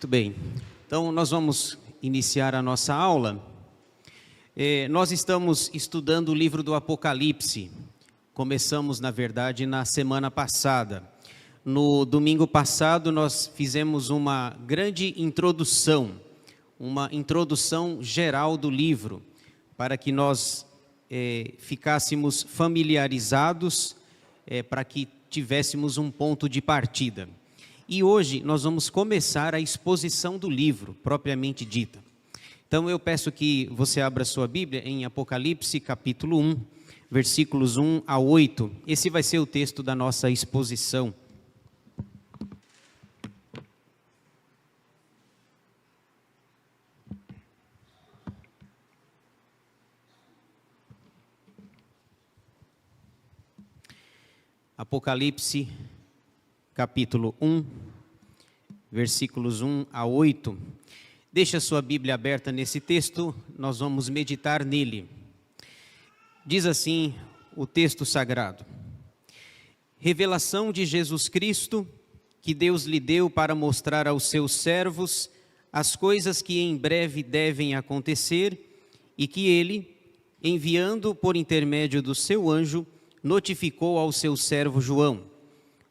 Muito bem, então nós vamos iniciar a nossa aula. Nós estamos estudando o livro do Apocalipse. Começamos, na verdade, na semana passada. No domingo passado nós fizemos uma grande introdução, uma introdução geral do livro, para que nós ficássemos familiarizados, para que tivéssemos um ponto de partida. E hoje nós vamos começar a exposição do livro, propriamente dita. Então eu peço que você abra sua Bíblia em Apocalipse capítulo 1, versículos 1 a 8. Esse vai ser o texto da nossa exposição. Apocalipse capítulo 1, versículos 1 a 8. Deixa a sua Bíblia aberta nesse texto, nós vamos meditar nele. Diz assim o texto sagrado: Revelação de Jesus Cristo, que Deus lhe deu para mostrar aos seus servos as coisas que em breve devem acontecer, e que ele, enviando por intermédio do seu anjo, notificou ao seu servo João,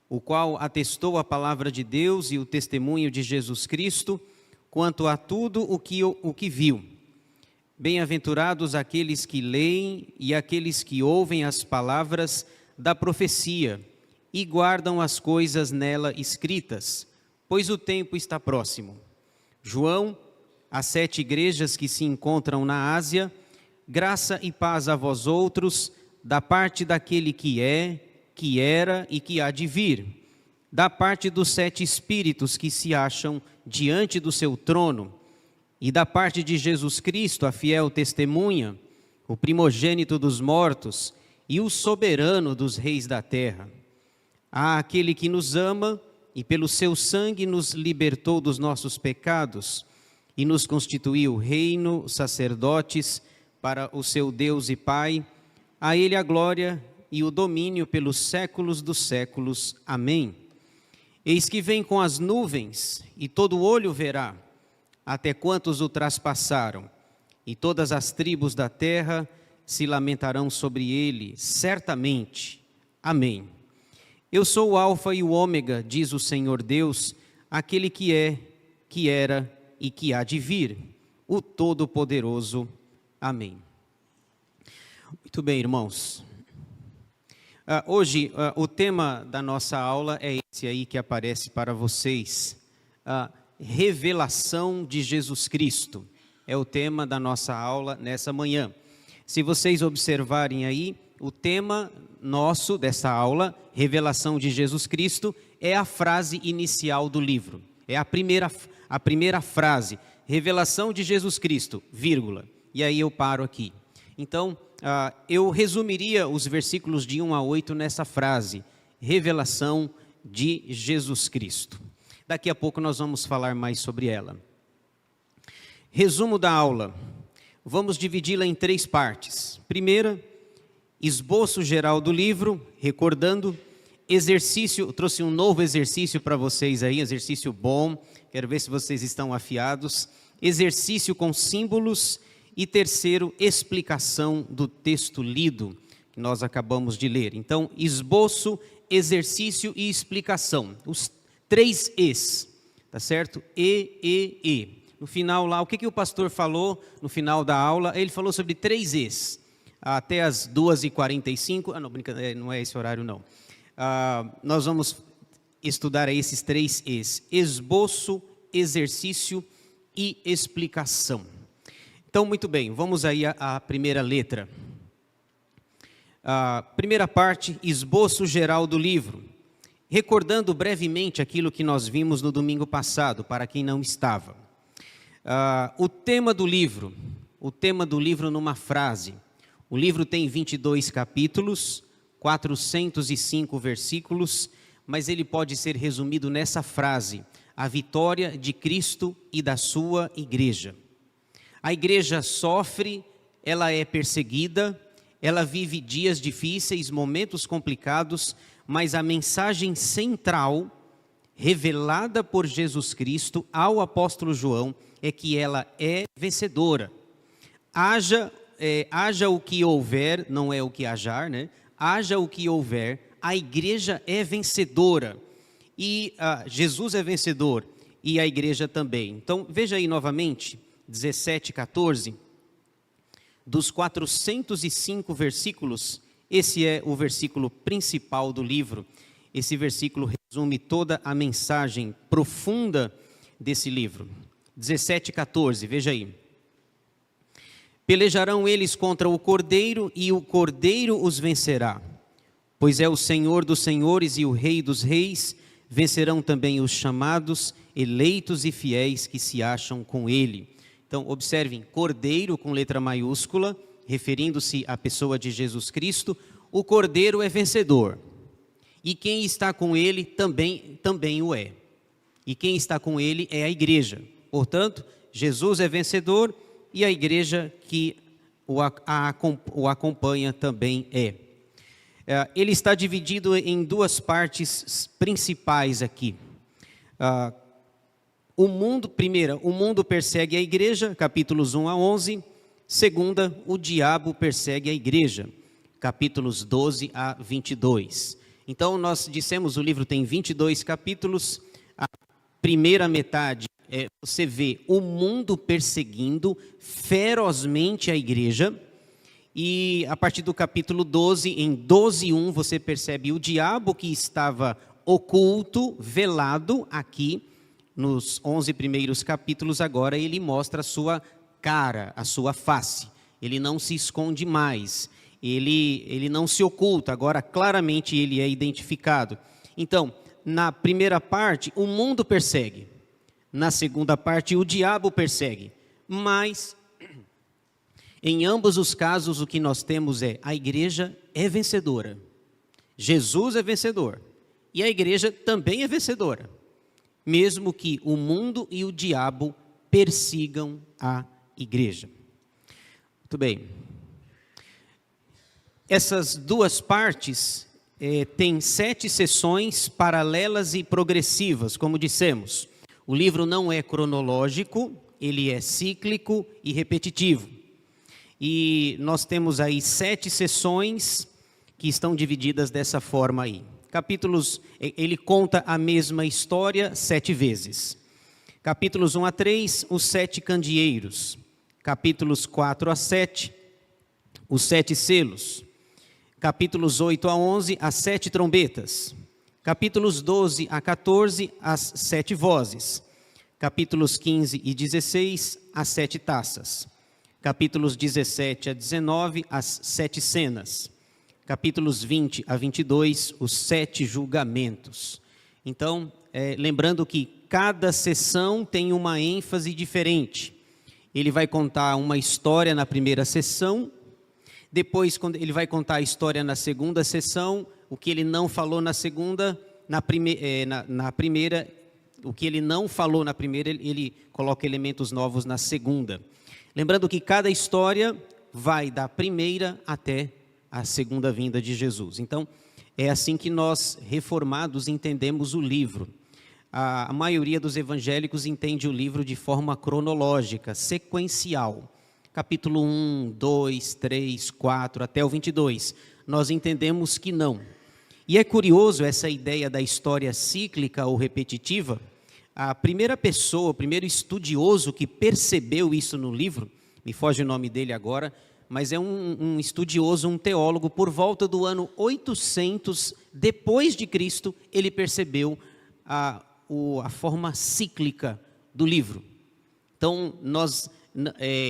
o qual atestou a palavra de Deus e o testemunho de Jesus Cristo, quanto a tudo o que viu. Bem-aventurados aqueles que leem e aqueles que ouvem as palavras da profecia e guardam as coisas nela escritas, pois o tempo está próximo. João, às 7 igrejas que se encontram na Ásia, graça e paz a vós outros, da parte daquele que é, que era e que há de vir, da parte dos 7 espíritos que se acham diante do seu trono, e da parte de Jesus Cristo, a fiel testemunha, o primogênito dos mortos e o soberano dos reis da terra. Há aquele que nos ama e pelo seu sangue nos libertou dos nossos pecados e nos constituiu reino, sacerdotes para o seu Deus e Pai. A ele a glória e o domínio pelos séculos dos séculos. Amém. Eis que vem com as nuvens, e todo olho verá, até quantos o traspassaram, e todas as tribos da terra se lamentarão sobre ele, certamente. Amém. Eu sou o Alfa e o Ômega, diz o Senhor Deus, aquele que é, que era e que há de vir, o Todo-Poderoso. Amém. Muito bem, irmãos. Hoje, o tema da nossa aula é esse aí que aparece para vocês. Revelação de Jesus Cristo. É o tema da nossa aula nessa manhã. Se vocês observarem aí, o tema nosso dessa aula, Revelação de Jesus Cristo, é a frase inicial do livro. É a primeira frase. Revelação de Jesus Cristo, vírgula. E aí eu paro aqui. Então, eu resumiria os versículos de 1 a 8 nessa frase, revelação de Jesus Cristo. Daqui a pouco nós vamos falar mais sobre ela. Resumo da aula. Vamos dividi-la em 3 partes. Primeira, esboço geral do livro, recordando, exercício, trouxe um novo exercício para vocês aí, exercício bom, quero ver se vocês estão afiados. Exercício com símbolos. E terceiro, explicação do texto lido, que nós acabamos de ler. Então, esboço, exercício e explicação. Os 3 Es, tá certo? E. No final lá, o que o pastor falou no final da aula? Ele falou sobre 3 Es. Até as 2h45, não, brincadeira, não é esse horário não. Nós vamos estudar esses 3 Es. Esboço, exercício e explicação. Então, muito bem, vamos aí à primeira letra. A primeira parte, esboço geral do livro. Recordando brevemente aquilo que nós vimos no domingo passado, para quem não estava. O tema do livro numa frase. O livro tem 22 capítulos, 405 versículos, mas ele pode ser resumido nessa frase: a vitória de Cristo e da sua igreja. A igreja sofre, ela é perseguida, ela vive dias difíceis, momentos complicados, mas a mensagem central revelada por Jesus Cristo ao apóstolo João é que ela é vencedora. Haja o que houver, não é o que hajar, né? Haja o que houver, a igreja é vencedora. E Jesus é vencedor e a igreja também. Então, veja aí novamente, 17:14. Dos 405 versículos, esse é o versículo principal do livro. Esse versículo resume toda a mensagem profunda desse livro. 17:14, veja aí. Pelejarão eles contra o Cordeiro, e o Cordeiro os vencerá. Pois é o Senhor dos senhores e o Rei dos reis, vencerão também os chamados, eleitos e fiéis que se acham com ele. Então, observem, Cordeiro com letra maiúscula, referindo-se à pessoa de Jesus Cristo. O Cordeiro é vencedor. E quem está com ele também o é. E quem está com ele é a igreja. Portanto, Jesus é vencedor e a igreja que o acompanha também é. Ele está dividido em duas partes principais aqui. O mundo persegue a igreja, capítulos 1-11. Segunda, o diabo persegue a igreja, capítulos 12-22. Então, nós dissemos, o livro tem 22 capítulos. A primeira metade, você vê o mundo perseguindo ferozmente a igreja. E a partir do capítulo 12, em 12:1, você percebe o diabo que estava oculto, velado aqui. Nos 11 primeiros capítulos, agora ele mostra a sua cara, a sua face. Ele não se esconde mais, ele não se oculta, agora claramente ele é identificado. Então, na primeira parte, o mundo persegue. Na segunda parte, o diabo persegue. Mas, em ambos os casos, o que nós temos é, a igreja é vencedora. Jesus é vencedor. E a igreja também é vencedora. Mesmo que o mundo e o diabo persigam a igreja. Muito bem. Essas duas partes têm 7 sessões paralelas e progressivas, como dissemos. O livro não é cronológico, ele é cíclico e repetitivo. E nós temos aí 7 sessões que estão divididas dessa forma aí. Capítulos, ele conta a mesma história 7 vezes. Capítulos 1-3, os 7 candeeiros. Capítulos 4-7, os 7 selos. Capítulos 8-11, as 7 trombetas. Capítulos 12-14, as 7 vozes. Capítulos 15 e 16, as 7 taças. Capítulos 17-19, as 7 cenas. Capítulos 20-22, os 7 julgamentos. Então, lembrando que cada sessão tem uma ênfase diferente. Ele vai contar uma história na primeira sessão, depois quando ele vai contar a história na segunda sessão, o que ele não falou na segunda, na primeira, o que ele não falou na primeira, ele coloca elementos novos na segunda. Lembrando que cada história vai da primeira até a segunda vinda de Jesus. Então, é assim que nós, reformados, entendemos o livro. A maioria dos evangélicos entende o livro de forma cronológica, sequencial. Capítulo 1, 2, 3, 4, até o 22. Nós entendemos que não. E é curioso essa ideia da história cíclica ou repetitiva. A primeira pessoa, o primeiro estudioso que percebeu isso no livro, me foge o nome dele agora, mas é um estudioso, um teólogo, por volta do ano 800 depois de Cristo, ele percebeu a forma cíclica do livro. Então,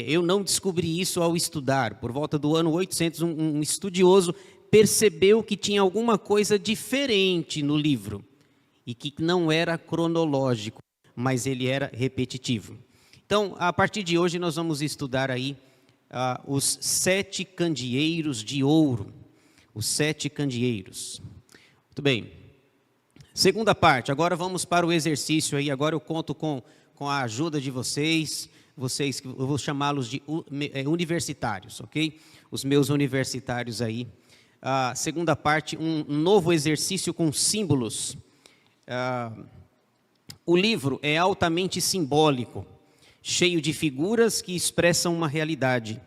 eu não descobri isso ao estudar. Por volta do ano 800, um estudioso percebeu que tinha alguma coisa diferente no livro, e que não era cronológico, mas ele era repetitivo. Então, a partir de hoje, nós vamos estudar aí os 7 candeeiros de ouro. Os 7 candeeiros. Muito bem. Segunda parte, agora vamos para o exercício aí. Agora eu conto com a ajuda de vocês, eu vou chamá-los de universitários, ok? Os meus universitários aí. Segunda parte, um novo exercício com símbolos. O livro é altamente simbólico, cheio de figuras que expressam uma realidade.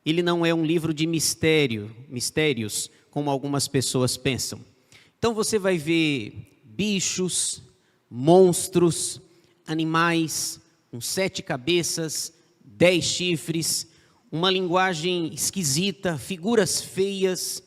Ele não é um livro de mistérios, como algumas pessoas pensam. Então você vai ver bichos, monstros, animais, com 7 cabeças, 10 chifres, uma linguagem esquisita, figuras feias.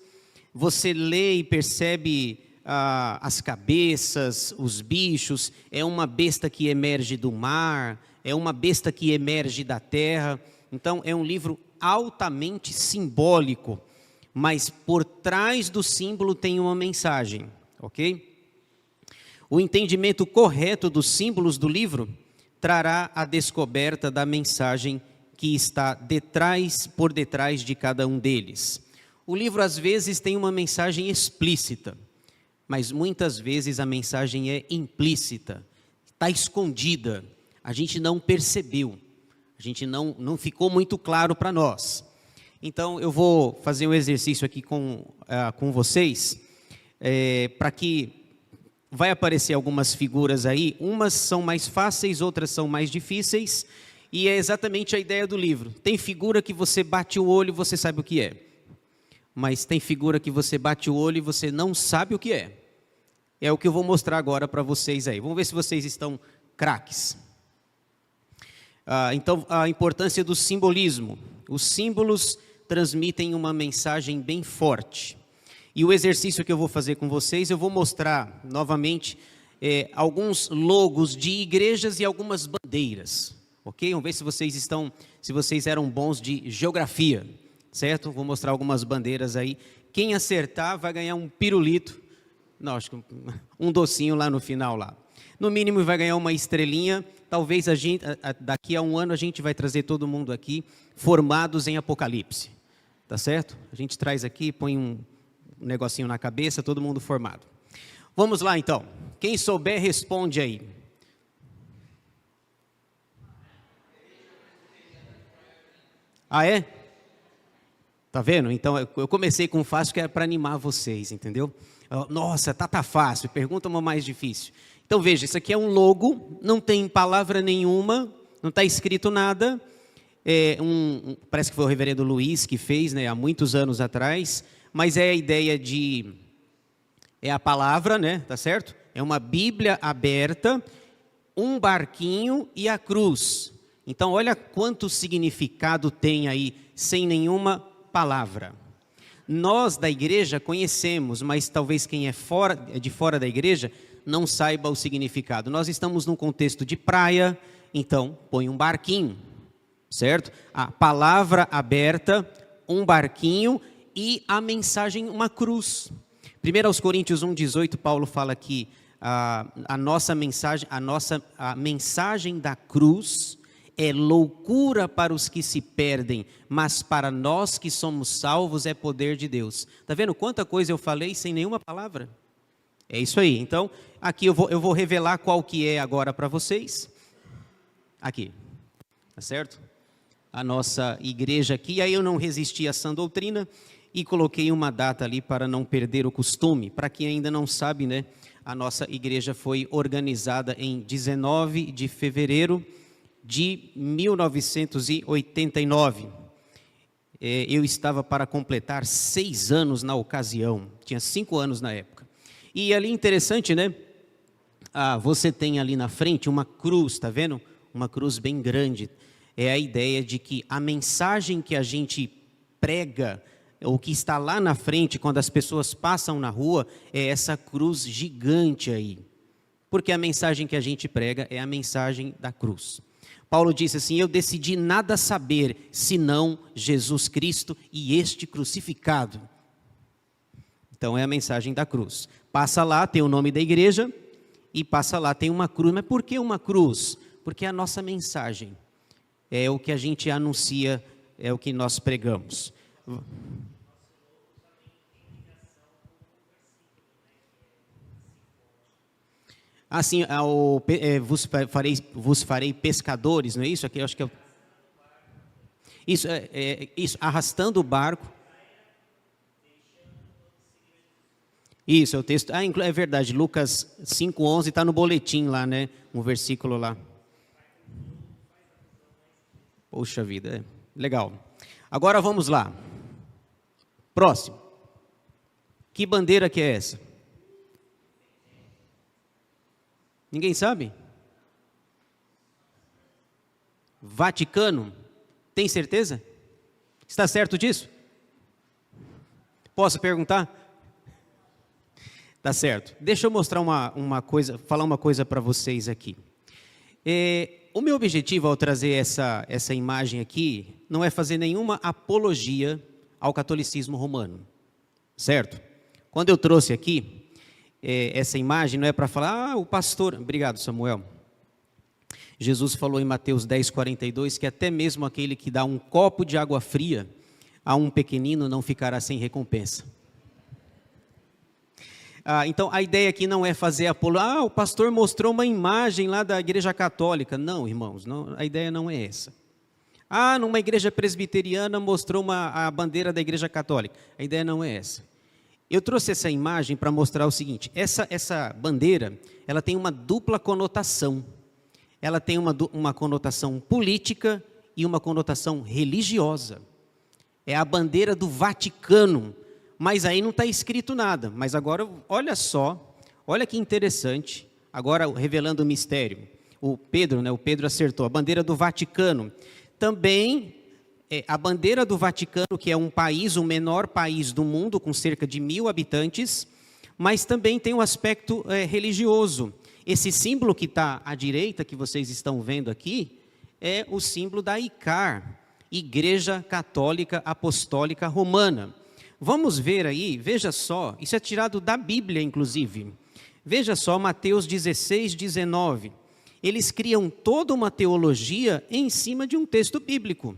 Você lê e percebe as cabeças, os bichos. É uma besta que emerge do mar, é uma besta que emerge da terra. Então é um livro altamente simbólico, mas por trás do símbolo tem uma mensagem, ok? O entendimento correto dos símbolos do livro trará a descoberta da mensagem que está por detrás de cada um deles. O livro às vezes tem uma mensagem explícita, mas muitas vezes a mensagem é implícita, está escondida, a gente não percebeu, a gente não ficou muito claro para nós. Então eu vou fazer um exercício aqui com vocês, para que vai aparecer algumas figuras aí, umas são mais fáceis, outras são mais difíceis, e é exatamente a ideia do livro. Tem figura que você bate o olho e você sabe o que é, mas tem figura que você bate o olho e você não sabe o que é. É o que eu vou mostrar agora para vocês aí. Vamos ver se vocês estão craques. Então, a importância do simbolismo. Os símbolos transmitem uma mensagem bem forte. E o exercício que eu vou fazer com vocês, eu vou mostrar novamente alguns logos de igrejas e algumas bandeiras, ok? Vamos ver se vocês eram bons de geografia, certo? Vou mostrar algumas bandeiras aí. Quem acertar vai ganhar um pirulito, não, acho que um docinho lá no final lá. No mínimo vai ganhar uma estrelinha. Talvez daqui a um ano a gente vai trazer todo mundo aqui formados em Apocalipse, tá certo? A gente traz aqui, põe um negocinho na cabeça, todo mundo formado. Vamos lá então, quem souber responde aí. Ah, é? Tá vendo? Então eu comecei com fácil, que era para animar vocês, entendeu? Nossa, tá fácil, pergunta uma mais difícil. Então veja, isso aqui é um logo, não tem palavra nenhuma, não está escrito nada. Parece que foi o reverendo Luiz que fez, né, há muitos anos atrás. Mas é a ideia é a palavra, né, tá certo? É uma Bíblia aberta, um barquinho e a cruz. Então, olha quanto significado tem aí, sem nenhuma palavra. Nós da igreja conhecemos, mas talvez quem é de fora da igreja não saiba o significado. Nós estamos num contexto de praia, então põe um barquinho, certo? A palavra aberta, um barquinho e a mensagem, uma cruz. 1 Coríntios 1,18, Paulo fala que a mensagem da cruz é loucura para os que se perdem, mas para nós que somos salvos é poder de Deus. Está vendo quanta coisa eu falei sem nenhuma palavra? É isso aí. Então, aqui eu vou revelar qual que é agora para vocês. Aqui, tá certo? A nossa igreja aqui, aí eu não resisti a sã doutrina e coloquei uma data ali para não perder o costume. Para quem ainda não sabe, né, a nossa igreja foi organizada em 19 de fevereiro de 1989. Eu estava para completar 6 anos na ocasião, tinha 5 anos na época. E ali interessante, né? Você tem ali na frente uma cruz, tá vendo? Uma cruz bem grande. É a ideia de que a mensagem que a gente prega, o que está lá na frente, quando as pessoas passam na rua, é essa cruz gigante aí. Porque a mensagem que a gente prega é a mensagem da cruz. Paulo disse assim: eu decidi nada saber, senão Jesus Cristo e este crucificado. Então é a mensagem da cruz. Passa lá, tem o nome da igreja, e passa lá, tem uma cruz. Mas por que uma cruz? Porque é a nossa mensagem. É o que a gente anuncia, é o que nós pregamos. Assim, vos farei pescadores, não é isso? Aqui, eu acho que isso, isso, arrastando o barco. Isso, é o texto. É verdade, Lucas 5,11 está no boletim lá, né? um versículo lá. Poxa vida, legal. Agora vamos lá. Próximo. Que bandeira que é essa? Ninguém sabe? Vaticano? Tem certeza? Está certo disso? Posso perguntar? Tá certo. Deixa eu mostrar uma coisa, falar uma coisa para vocês aqui. O meu objetivo ao trazer essa imagem aqui não é fazer nenhuma apologia ao catolicismo romano, certo? Quando eu trouxe aqui essa imagem, não é para falar, o pastor... Obrigado, Samuel. Jesus falou em Mateus 10:42 que até mesmo aquele que dá um copo de água fria a um pequenino não ficará sem recompensa. Então, a ideia aqui não é fazer apologia. O pastor mostrou uma imagem lá da igreja católica. Não, irmãos, não, a ideia não é essa. Numa igreja presbiteriana mostrou a bandeira da igreja católica. A ideia não é essa. Eu trouxe essa imagem para mostrar o seguinte. Essa bandeira, ela tem uma dupla conotação. Ela tem uma conotação política e uma conotação religiosa. É a bandeira do Vaticano. Mas aí não está escrito nada. Mas agora, olha só, olha que interessante. Agora, revelando o mistério. O Pedro acertou. A bandeira do Vaticano. Também, a bandeira do Vaticano, que é um país, o menor país do mundo, com cerca de 1.000 habitantes, mas também tem um aspecto religioso. Esse símbolo que está à direita, que vocês estão vendo aqui, é o símbolo da ICAR, Igreja Católica Apostólica Romana. Vamos ver aí, veja só, isso é tirado da Bíblia, inclusive. Veja só, Mateus 16:19. Eles criam toda uma teologia em cima de um texto bíblico.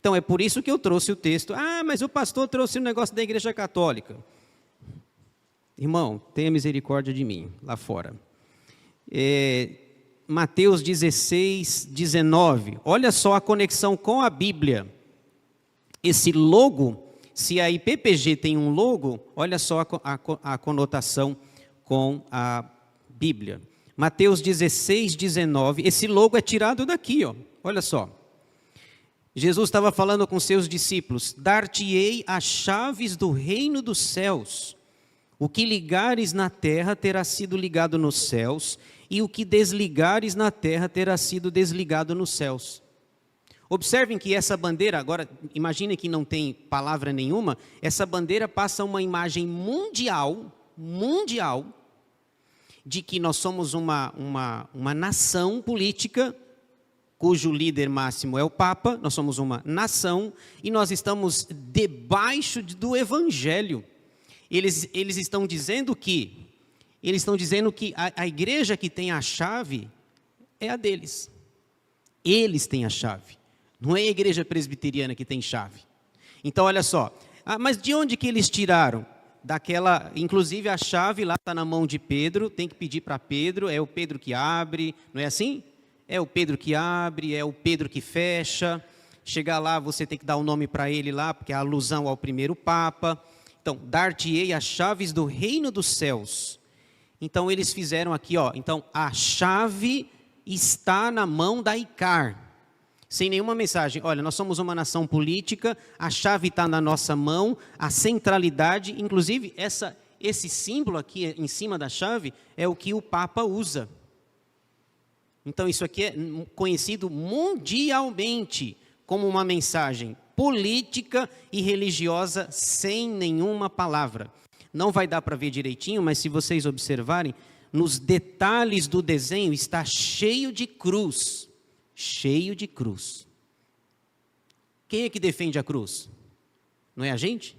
Então, é por isso que eu trouxe o texto. Mas o pastor trouxe um negócio da Igreja Católica. Irmão, tenha misericórdia de mim, lá fora. Mateus 16:19. Olha só a conexão com a Bíblia. Esse logo... Se a IPPG tem um logo, olha só a conotação com a Bíblia. Mateus 16:19, esse logo é tirado daqui, ó. Olha só. Jesus estava falando com seus discípulos: dar-te-ei as chaves do reino dos céus. O que ligares na terra terá sido ligado nos céus, e o que desligares na terra terá sido desligado nos céus. Observem que essa bandeira, agora, imaginem que não tem palavra nenhuma, essa bandeira passa uma imagem mundial, de que nós somos uma nação política, cujo líder máximo é o Papa, nós somos uma nação, e nós estamos debaixo do Evangelho. Eles estão dizendo que a igreja que tem a chave é a deles. Eles têm a chave. Não é a igreja presbiteriana que tem chave. Então, olha só. Mas de onde que eles tiraram? Inclusive a chave lá está na mão de Pedro, tem que pedir para Pedro, é o Pedro que abre, não é assim? É o Pedro que abre, é o Pedro que fecha. Chegar lá, você tem que dar o nome para ele lá, porque é a alusão ao primeiro Papa. Então, dar-te-ei as chaves do reino dos céus. Então, eles fizeram aqui, ó. Então, a chave está na mão da ICAR. Sem nenhuma mensagem. Olha, nós somos uma nação política, a chave está na nossa mão, a centralidade, inclusive esse símbolo aqui em cima da chave é o que o Papa usa. Então isso aqui é conhecido mundialmente como uma mensagem política e religiosa sem nenhuma palavra. Não vai dar para ver direitinho, mas se vocês observarem, nos detalhes do desenho está cheio de cruz. Cheio de cruz. Quem é que defende a cruz? Não é a gente?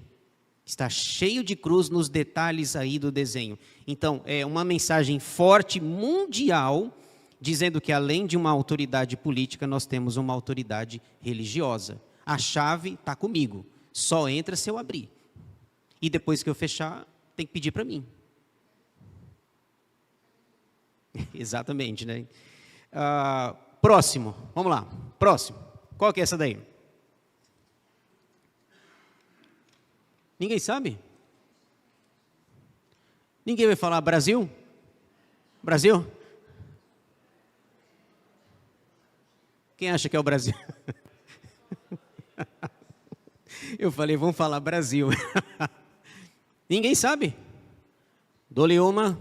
Está cheio de cruz nos detalhes aí do desenho. Então, é uma mensagem forte, mundial, dizendo que além de uma autoridade política, nós temos uma autoridade religiosa. A chave está comigo, só entra se eu abrir. E depois que eu fechar, tem que pedir para mim. Exatamente, né? Próximo, vamos lá, próximo. Qual que é essa daí? Ninguém sabe? Ninguém vai falar Brasil? Brasil? Quem acha que é o Brasil? Eu falei, vamos falar Brasil. Ninguém sabe? Dou-lhe uma.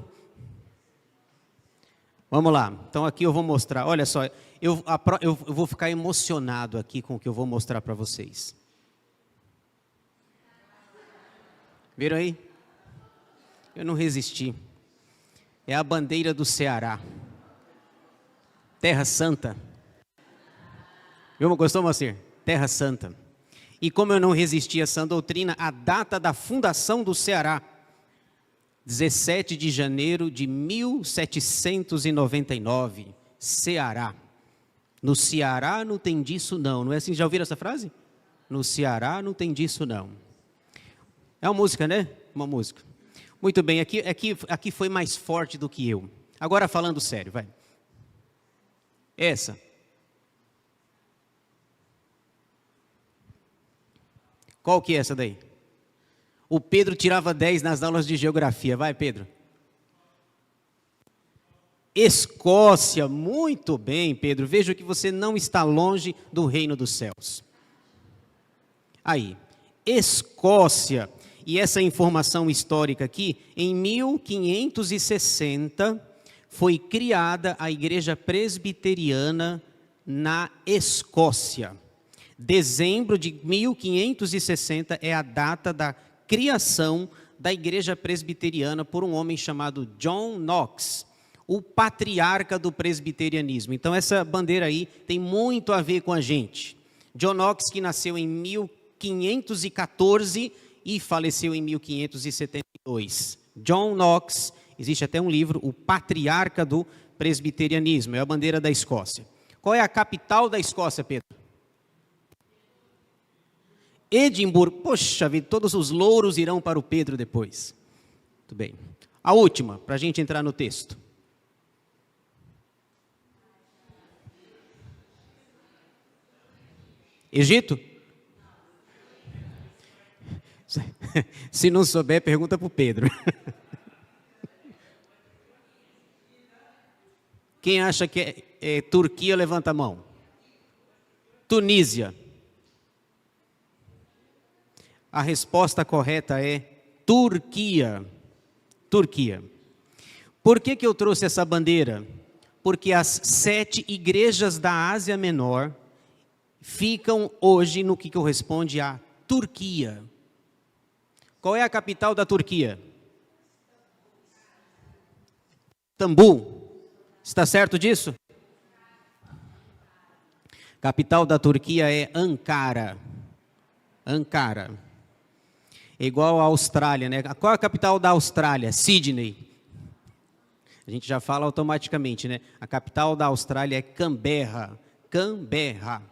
Vamos lá. Então aqui eu vou mostrar. Olha só, eu vou ficar emocionado aqui com o que eu vou mostrar para vocês. Viram aí? Eu não resisti. É a bandeira do Ceará. Terra Santa. Viu? Gostou, Moacir? Terra Santa. E como eu não resisti a essa doutrina, a data da fundação do Ceará, 17 de janeiro de 1799, Ceará. No Ceará não tem disso não. Não é assim? Já ouviram essa frase? No Ceará não tem disso não. É uma música, né? Uma música. Muito bem, aqui foi mais forte do que eu. Agora falando sério, vai. Essa. Qual que é essa daí? O Pedro tirava 10 nas aulas de geografia. Vai, Pedro. Escócia. Muito bem, Pedro. Vejo que você não está longe do reino dos céus. Aí. Escócia. E essa informação histórica aqui, em 1560, foi criada a Igreja Presbiteriana na Escócia. Dezembro de 1560 é a data da criação da Igreja Presbiteriana por um homem chamado John Knox, o patriarca do presbiterianismo. Então essa bandeira aí tem muito a ver com a gente. John Knox, que nasceu em 1514 e faleceu em 1572. John Knox, existe até um livro, O Patriarca do Presbiterianismo, é a bandeira da Escócia. Qual é a capital da Escócia, Pedro? Edimburgo. Poxa vida, todos os louros irão para o Pedro depois. Muito bem. A última, para a gente entrar no texto. Egito? Se não souber, pergunta para o Pedro. Quem acha que é Turquia, levanta a mão. Tunísia. A resposta correta é Turquia. Turquia. Por que eu trouxe essa bandeira? Porque as 7 igrejas da Ásia Menor ficam hoje no que corresponde à Turquia. Qual é a capital da Turquia? Istambul. Está certo disso? Capital da Turquia é Ankara. Ankara. É igual à Austrália, né? Qual é a capital da Austrália? Sydney. A gente já fala automaticamente, né? A capital da Austrália é Canberra. Canberra.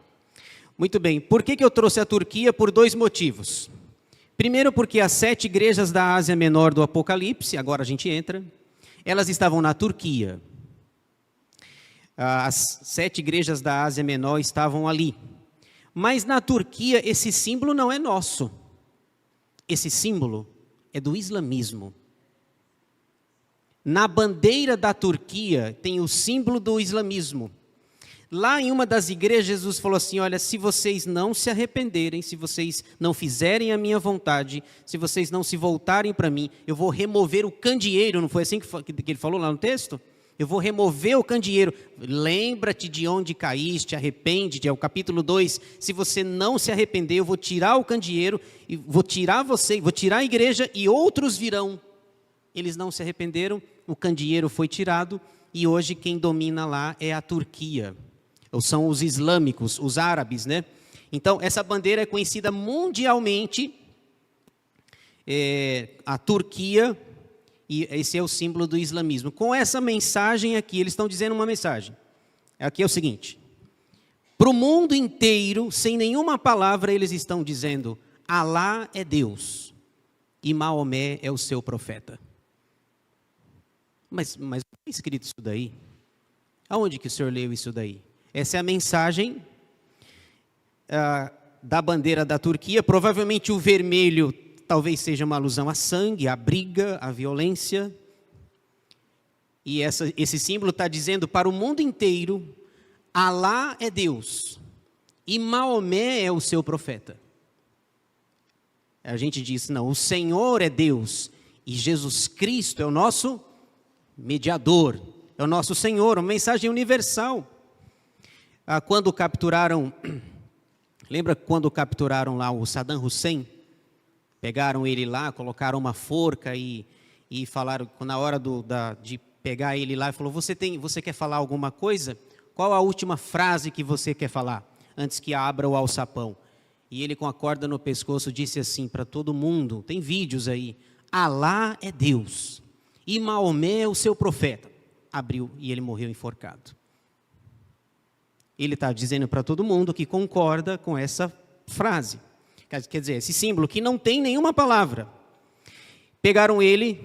Muito bem. Por que eu trouxe a Turquia? Por 2 motivos. Primeiro, porque as 7 igrejas da Ásia Menor do Apocalipse, agora a gente entra, elas estavam na Turquia. As 7 igrejas da Ásia Menor estavam ali. Mas na Turquia, esse símbolo não é nosso. Esse símbolo é do islamismo. Na bandeira da Turquia tem o símbolo do islamismo. Lá em uma das igrejas, Jesus falou assim, olha, se vocês não se arrependerem, se vocês não fizerem a minha vontade, se vocês não se voltarem para mim, eu vou remover o candeeiro. Não foi assim que ele falou lá no texto? Eu vou remover o candeeiro. Lembra-te de onde caíste, arrepende-te. É o capítulo 2. Se você não se arrepender, eu vou tirar o candeeiro, e vou tirar você, vou tirar a igreja e outros virão. Eles não se arrependeram, o candeeiro foi tirado e hoje quem domina lá é a Turquia. Ou são os islâmicos, os árabes, né? Então, essa bandeira é conhecida mundialmente, a Turquia, e esse é o símbolo do islamismo. Com essa mensagem aqui, eles estão dizendo uma mensagem. Aqui é o seguinte, para o mundo inteiro, sem nenhuma palavra, eles estão dizendo, Alá é Deus, e Maomé é o seu profeta. Mas não é escrito isso daí? Aonde que o senhor leu isso daí? Essa é a mensagem da bandeira da Turquia. Provavelmente o vermelho talvez seja uma alusão a sangue, a briga, a violência. E esse símbolo está dizendo para o mundo inteiro, Alá é Deus e Maomé é o seu profeta. A gente diz, não, o Senhor é Deus e Jesus Cristo é o nosso mediador, é o nosso Senhor, uma mensagem universal. Quando capturaram, lembra quando capturaram lá o Saddam Hussein? Pegaram ele lá, colocaram uma forca e falaram, na hora de pegar ele lá, falou, você quer falar alguma coisa? Qual a última frase que você quer falar, antes que abra o alçapão? E ele com a corda no pescoço disse assim para todo mundo, tem vídeos aí, Alá é Deus e Maomé é o seu profeta. Abriu e ele morreu enforcado. Ele está dizendo para todo mundo que concorda com essa frase. Quer dizer, esse símbolo que não tem nenhuma palavra. Pegaram ele,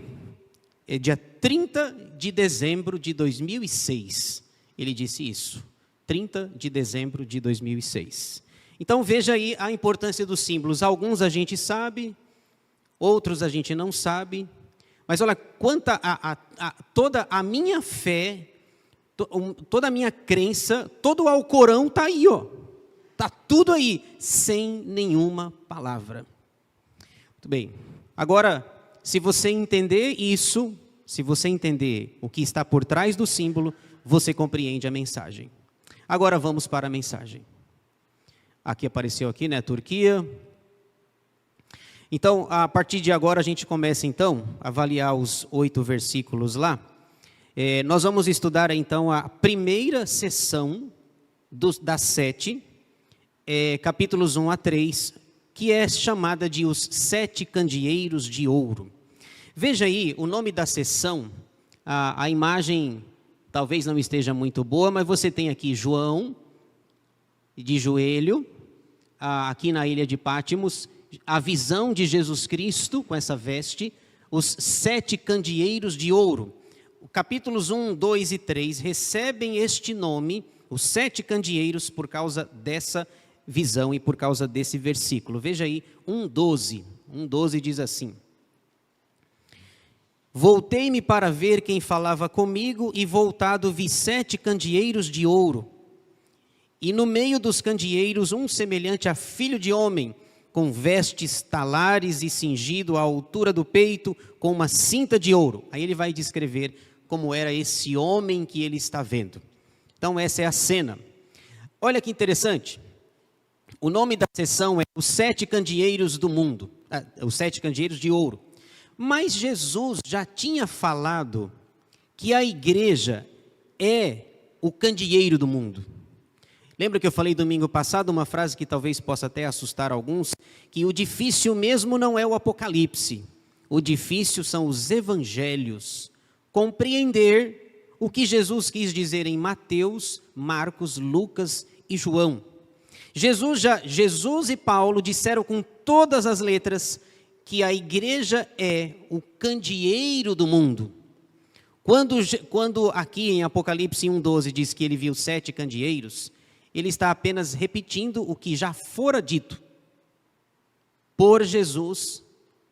dia 30 de dezembro de 2006. Ele disse isso, 30 de dezembro de 2006. Então veja aí a importância dos símbolos. Alguns a gente sabe, outros a gente não sabe. Mas olha, quanto a toda a minha fé, toda a minha crença, todo o Alcorão está aí, ó. Está tudo aí, sem nenhuma palavra. Muito bem. Agora, se você entender isso, se você entender o que está por trás do símbolo, você compreende a mensagem. Agora vamos para a mensagem. Aqui apareceu aqui, né, Turquia. Então, a partir de agora, a gente começa, então, a avaliar os 8 versículos lá. Nós vamos estudar, então, a primeira sessão das 7, capítulos 1 a 3, que é chamada de os 7 candeeiros de ouro. Veja aí, o nome da sessão, a imagem talvez não esteja muito boa, mas você tem aqui João, de joelho, aqui na ilha de Pátimos, a visão de Jesus Cristo com essa veste, os 7 candeeiros de ouro. Capítulos 1, 2 e 3 recebem este nome, os 7 candeeiros, por causa dessa visão e por causa desse versículo. Veja aí, 1:12. 1:12 diz assim: Voltei-me para ver quem falava comigo, e voltado vi 7 candeeiros de ouro. E no meio dos candeeiros, um semelhante a filho de homem, com vestes talares e cingido à altura do peito, com uma cinta de ouro. Aí ele vai descrever como era esse homem que ele está vendo. Então essa é a cena. Olha que interessante. O nome da sessão é os 7 candeeiros do mundo, os 7 candeeiros de ouro. Mas Jesus já tinha falado que a igreja é o candeeiro do mundo. Lembra que eu falei domingo passado uma frase que talvez possa até assustar alguns, que o difícil mesmo não é o Apocalipse, o difícil são os evangelhos. Compreender o que Jesus quis dizer em Mateus, Marcos, Lucas e João. Jesus e Paulo disseram com todas as letras que a igreja é o candeeiro do mundo. Quando aqui em Apocalipse 1:12 diz que ele viu 7 candeeiros, ele está apenas repetindo o que já fora dito por Jesus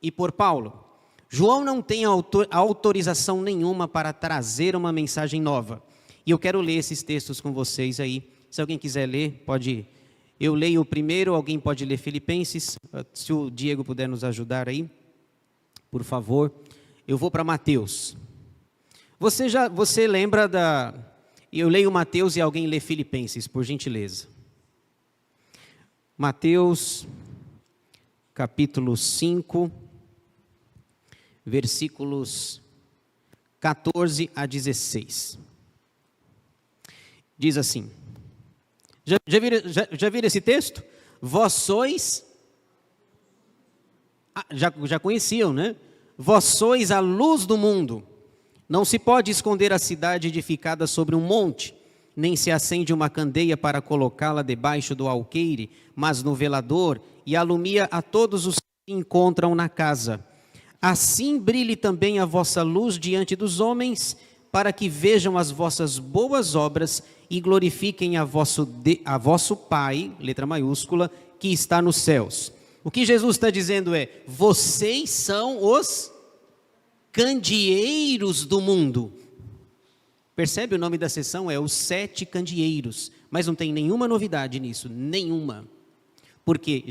e por Paulo. João não tem autorização nenhuma para trazer uma mensagem nova. E eu quero ler esses textos com vocês aí. Se alguém quiser ler, pode ir. Eu leio o primeiro, alguém pode ler Filipenses. Se o Diego puder nos ajudar aí, por favor. Eu vou para Mateus. Você lembra da... Eu leio Mateus e alguém lê Filipenses, por gentileza. Mateus, capítulo 5, versículos 14 a 16. Diz assim. Já viram esse texto? Vós sois... Já conheciam, né? Vós sois a luz do mundo. Não se pode esconder a cidade edificada sobre um monte, nem se acende uma candeia para colocá-la debaixo do alqueire, mas no velador, e alumia a todos os que encontram na casa. Assim brilhe também a vossa luz diante dos homens, para que vejam as vossas boas obras e glorifiquem a vosso Pai, letra maiúscula, que está nos céus. O que Jesus está dizendo é, vocês são os candeeiros do mundo. Percebe o nome da sessão? É os 7 candeeiros. Mas não tem nenhuma novidade nisso, nenhuma. Porque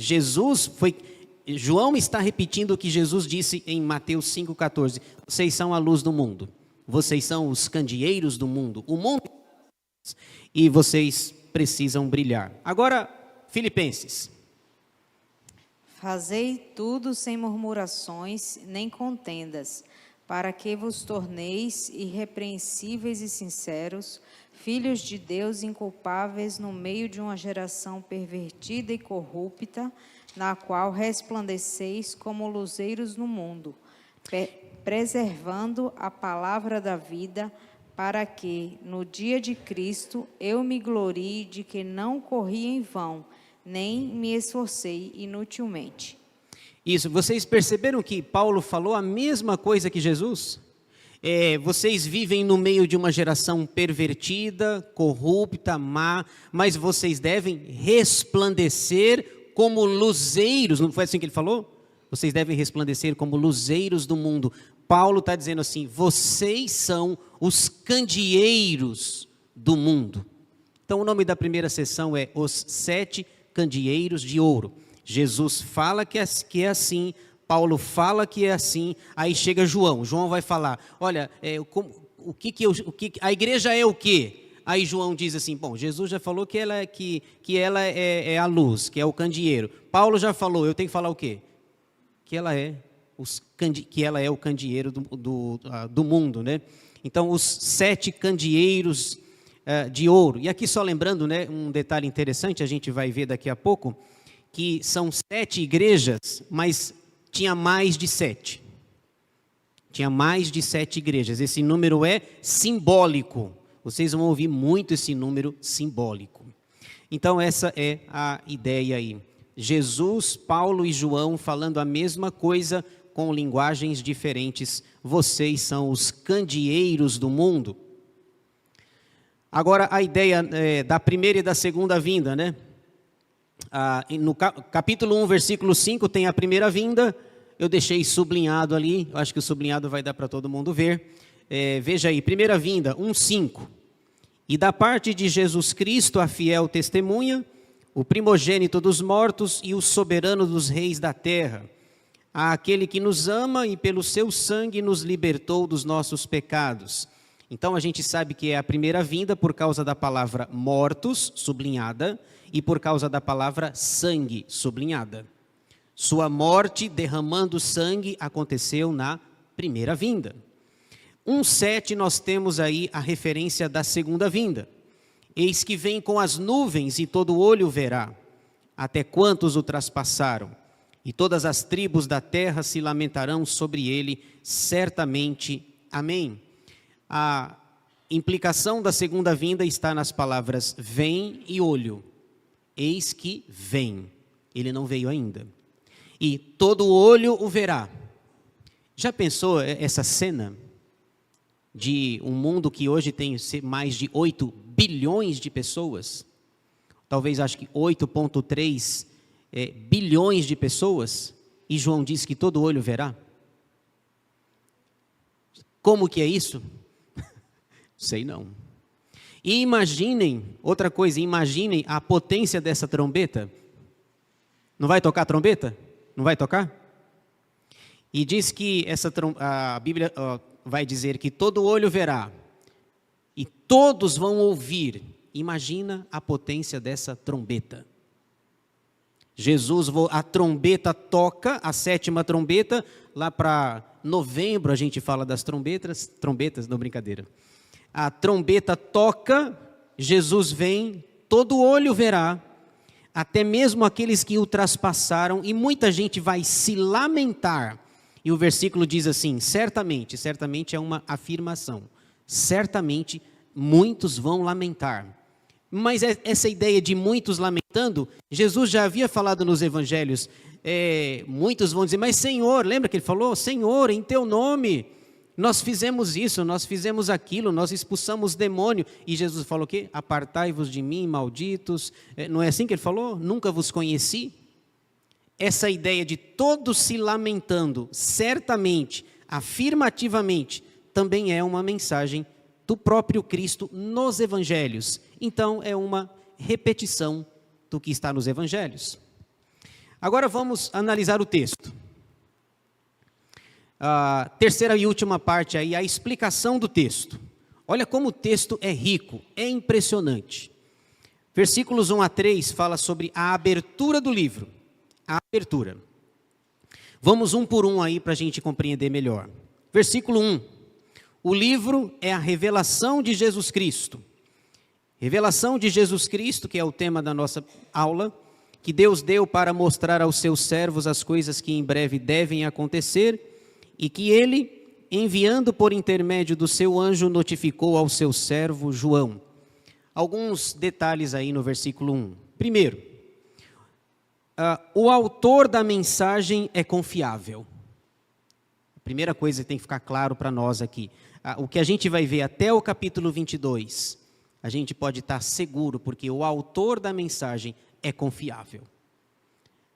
João está repetindo o que Jesus disse em Mateus 5,14. Vocês são a luz do mundo. Vocês são os candeeiros do mundo. O mundo e vocês precisam brilhar. Agora, Filipenses. Fazei tudo sem murmurações nem contendas, para que vos torneis irrepreensíveis e sinceros, filhos de Deus inculpáveis no meio de uma geração pervertida e corrupta, na qual resplandeceis como luzeiros no mundo, preservando a palavra da vida, para que, no dia de Cristo, eu me glorie de que não corri em vão, nem me esforcei inutilmente. Isso, vocês perceberam que Paulo falou a mesma coisa que Jesus? Vocês vivem no meio de uma geração pervertida, corrupta, má, mas vocês devem resplandecer como luzeiros, não foi assim que ele falou? Vocês devem resplandecer como luzeiros do mundo. Paulo está dizendo assim, vocês são os candeeiros do mundo. Então o nome da primeira sessão é Os 7 Candeeiros de Ouro. Jesus fala que é assim, Paulo fala que é assim, aí chega João vai falar, olha, a igreja é o quê? Aí João diz assim, bom, Jesus já falou que ela é a luz, que é o candeeiro. Paulo já falou, eu tenho que falar o quê? Que ela é o candeeiro do mundo, né? Então, os 7 candeeiros de ouro. E aqui só lembrando, né, um detalhe interessante, a gente vai ver daqui a pouco, que são 7 igrejas, mas tinha mais de 7. Tinha mais de 7 igrejas. Esse número é simbólico. Vocês vão ouvir muito esse número simbólico. Então, essa é a ideia aí. Jesus, Paulo e João falando a mesma coisa com linguagens diferentes. Vocês são os candeeiros do mundo. Agora, a ideia da primeira e da segunda vinda, né? No capítulo 1, versículo 5, tem a primeira vinda. Eu deixei sublinhado ali, eu acho que o sublinhado vai dar para todo mundo ver. Veja aí, primeira vinda, 1:5. E da parte de Jesus Cristo, a fiel testemunha, o primogênito dos mortos e o soberano dos reis da terra, àquele que nos ama e pelo seu sangue nos libertou dos nossos pecados. Então a gente sabe que é a primeira vinda por causa da palavra mortos, sublinhada, e por causa da palavra sangue, sublinhada. Sua morte derramando sangue aconteceu na primeira vinda. 1:7 nós temos aí a referência da segunda vinda. Eis que vem com as nuvens e todo olho verá, até quantos o traspassaram. E todas as tribos da terra se lamentarão sobre ele, certamente. Amém. A implicação da segunda vinda está nas palavras vem e olho. Eis que vem. Ele não veio ainda. E todo olho o verá. Já pensou essa cena de um mundo que hoje tem mais de 8 bilhões de pessoas? Talvez acho que 8,3 bilhões de pessoas. E João diz que todo olho verá. Como que é isso? Sei não. E imaginem, outra coisa, imaginem a potência dessa trombeta. Não vai tocar a trombeta? Não vai tocar? E diz que a Bíblia vai dizer que todo olho verá e todos vão ouvir. Imagina a potência dessa trombeta. A trombeta toca, a 7ª trombeta, lá para novembro a gente fala das trombetas, não, brincadeira. A trombeta toca, Jesus vem, todo olho verá, até mesmo aqueles que o traspassaram, e muita gente vai se lamentar. E o versículo diz assim, certamente é uma afirmação, certamente muitos vão lamentar. Mas essa ideia de muitos lamentando, Jesus já havia falado nos evangelhos, muitos vão dizer, mas Senhor, lembra que ele falou? Senhor, em teu nome, nós fizemos isso, nós fizemos aquilo, nós expulsamos demônio. E Jesus falou o quê? Apartai-vos de mim, malditos. Não é assim que ele falou? Nunca vos conheci. Essa ideia de todos se lamentando, certamente, afirmativamente, também é uma mensagem do próprio Cristo nos evangelhos. Então, é uma repetição do que está nos evangelhos. Agora vamos analisar o texto. A terceira e última parte aí, a explicação do texto. Olha como o texto é rico, é impressionante. Versículos 1 a 3 fala sobre a abertura do livro. A abertura. Vamos um por um aí para a gente compreender melhor. Versículo 1. O livro é a revelação de Jesus Cristo. Revelação de Jesus Cristo, que é o tema da nossa aula, que Deus deu para mostrar aos seus servos as coisas que em breve devem acontecer, e que ele, enviando por intermédio do seu anjo, notificou ao seu servo João. Alguns detalhes aí no versículo 1. Primeiro, o autor da mensagem é confiável. A primeira coisa que tem que ficar claro para nós aqui. O que a gente vai ver até o capítulo 22, a gente pode estar seguro, porque o autor da mensagem é confiável.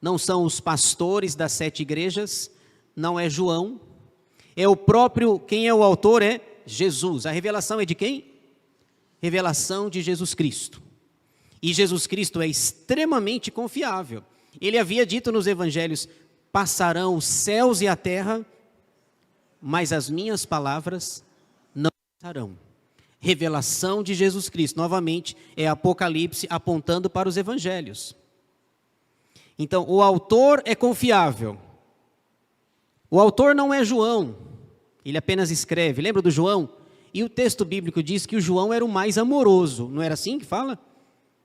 Não são os pastores das 7 igrejas, não é João, é o próprio, quem é o autor é Jesus. A revelação é de quem? Revelação de Jesus Cristo. E Jesus Cristo é extremamente confiável. Ele havia dito nos evangelhos: passarão os céus e a terra, mas as minhas palavras não passarão. Revelação de Jesus Cristo, novamente, é Apocalipse apontando para os evangelhos. Então, o autor é confiável. O autor não é João, ele apenas escreve. Lembra do João? E o texto bíblico diz que o João era o mais amoroso, não era assim que fala?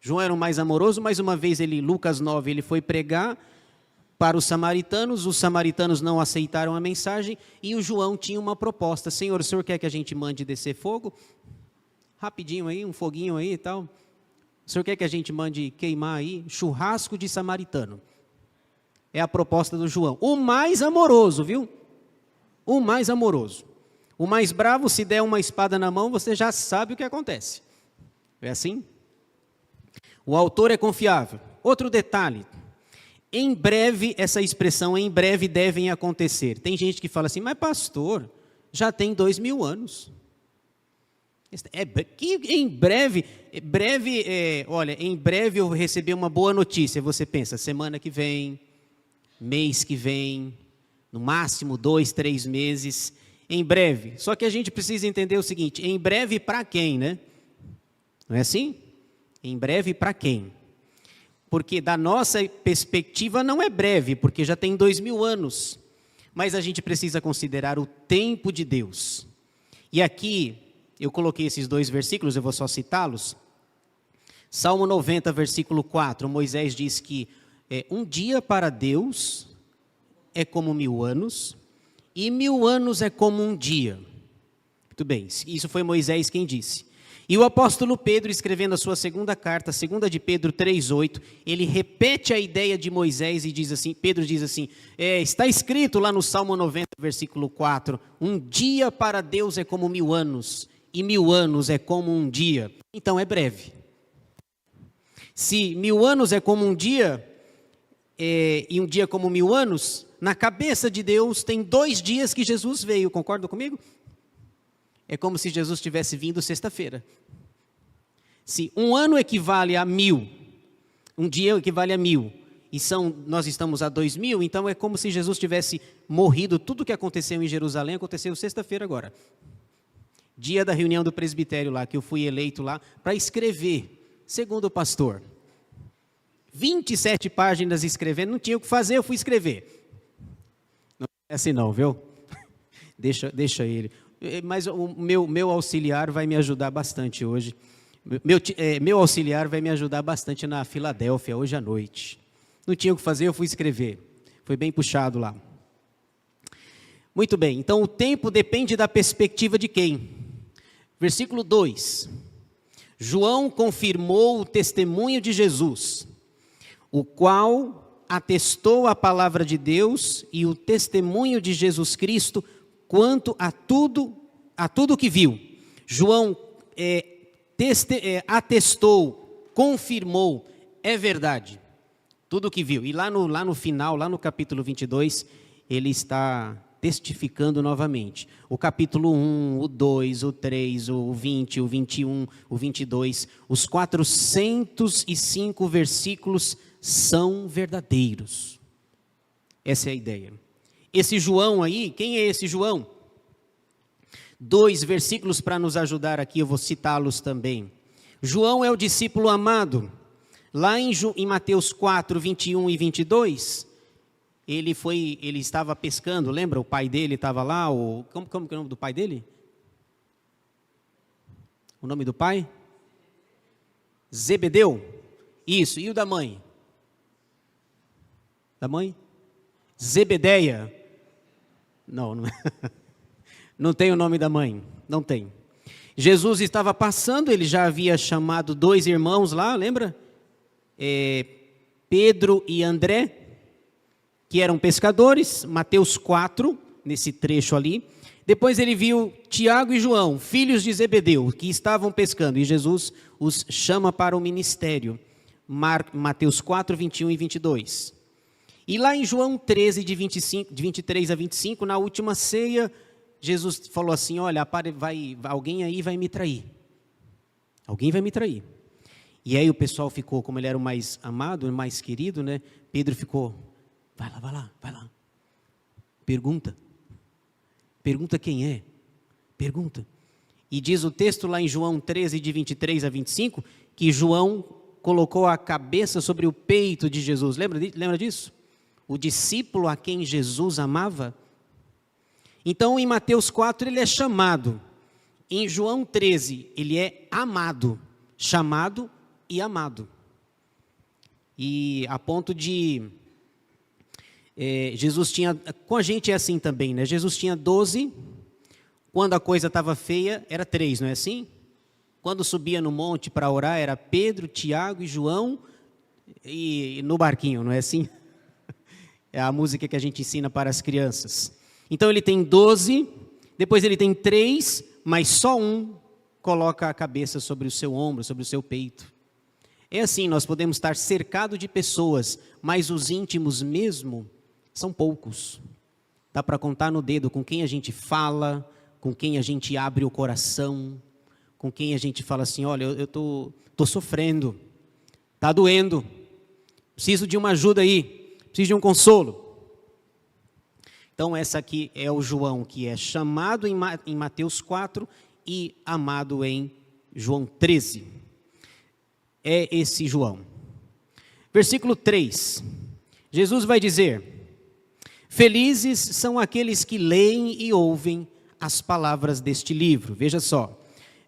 João era o mais amoroso. Mais uma vez, Lucas 9, ele foi pregar para os samaritanos não aceitaram a mensagem, e o João tinha uma proposta: Senhor, o Senhor quer que a gente mande descer fogo? Rapidinho aí, um foguinho aí e tal. O Senhor quer que a gente mande queimar aí? Churrasco de samaritano. É a proposta do João. O mais amoroso, viu? O mais amoroso. O mais bravo, se der uma espada na mão, você já sabe o que acontece. É assim? O autor é confiável. Outro detalhe. Em breve, essa expressão, em breve devem acontecer. Tem gente que fala assim: mas pastor, já tem 2000 anos. Que em breve, olha, em breve eu vou receber uma boa notícia. Você pensa, semana que vem, mês que vem, no máximo 2, 3 meses, em breve. Só que a gente precisa entender o seguinte: em breve para quem, né? Não é assim? Em breve para quem? Porque da nossa perspectiva não é breve, porque já tem 2000 anos. Mas a gente precisa considerar o tempo de Deus. E aqui, eu coloquei esses 2 versículos, eu vou só citá-los. Salmo 90, versículo 4, Moisés diz que um dia para Deus é como 1000 anos, e 1000 anos é como um dia. Muito bem, isso foi Moisés quem disse. E o apóstolo Pedro, escrevendo a sua segunda carta, 2 de Pedro 3,8, ele repete a ideia de Moisés e diz assim, Pedro diz assim, está escrito lá no Salmo 90, versículo 4, um dia para Deus é como 1000 anos, e 1000 anos é como um dia. Então é breve. Se 1000 anos é como um dia, e um dia como 1000 anos, na cabeça de Deus tem 2 dias que Jesus veio, concorda comigo? É como se Jesus tivesse vindo sexta-feira. Se um ano equivale a 1000, um dia equivale a 1000, e nós estamos a 2000, então é como se Jesus tivesse morrido. Tudo o que aconteceu em Jerusalém aconteceu sexta-feira agora. Dia da reunião do presbitério lá, que eu fui eleito lá para escrever, segundo o pastor. 27 páginas escrevendo, não tinha o que fazer, eu fui escrever. Não é assim não, viu? Deixa ele. Mas o meu auxiliar vai me ajudar bastante hoje. Meu auxiliar vai me ajudar bastante na Filadélfia, hoje à noite. Não tinha o que fazer, eu fui escrever. Foi bem puxado lá. Muito bem, então o tempo depende da perspectiva de quem? Versículo 2. João confirmou o testemunho de Jesus, o qual atestou a palavra de Deus e o testemunho de Jesus Cristo quanto a tudo que viu. João atestou, confirmou, é verdade, tudo que viu. E lá no final, lá no capítulo 22, ele está testificando novamente. O capítulo 1, o 2, o 3, o 20, o 21, o 22, os 405 versículos são verdadeiros. Essa é a ideia. Esse João aí, quem é esse João? 2 versículos para nos ajudar aqui, eu vou citá-los também. João é o discípulo amado. Lá em Mateus 4, 21 e 22, ele estava pescando, lembra? O pai dele estava lá, como que é o nome do pai dele? O nome do pai? Zebedeu? Isso, e o da mãe? Da mãe? Zebedeia? Não, não tem o nome da mãe, não tem. Jesus estava passando, ele já havia chamado 2 irmãos lá, lembra? Pedro e André, que eram pescadores, Mateus 4, nesse trecho ali. Depois ele viu Tiago e João, filhos de Zebedeu, que estavam pescando, e Jesus os chama para o ministério. Mateus 4, 21 e 22. E lá em João 13, de 23 a 25, na última ceia, Jesus falou assim, olha, alguém aí vai me trair. Alguém vai me trair. E aí o pessoal ficou, como ele era o mais amado, o mais querido, né? Pedro ficou, vai lá. Pergunta quem é. Pergunta. E diz o texto lá em João 13, de 23 a 25, que João colocou a cabeça sobre o peito de Jesus. Lembra disso? O discípulo a quem Jesus amava. Então, em Mateus 4, ele é chamado. Em João 13, ele é amado. Chamado e amado. E a ponto de... Jesus tinha... Com a gente é assim também, né? Jesus tinha 12. Quando a coisa estava feia, era 3, não é assim? Quando subia no monte para orar, era Pedro, Tiago e João. E no barquinho, não é assim? É a música que a gente ensina para as crianças. Então ele tem 12, depois ele tem 3, mas só um coloca a cabeça sobre o seu ombro, sobre o seu peito. É assim, nós podemos estar cercados de pessoas, mas os íntimos mesmo são poucos. Dá para contar no dedo com quem a gente fala, com quem a gente abre o coração, com quem a gente fala assim, olha, eu tô sofrendo, está doendo, preciso de uma ajuda aí, preciso de um consolo. Então, essa aqui é o João, que é chamado em Mateus 4 e amado em João 13. É esse João. Versículo 3. Jesus vai dizer, felizes são aqueles que leem e ouvem as palavras deste livro. Veja só.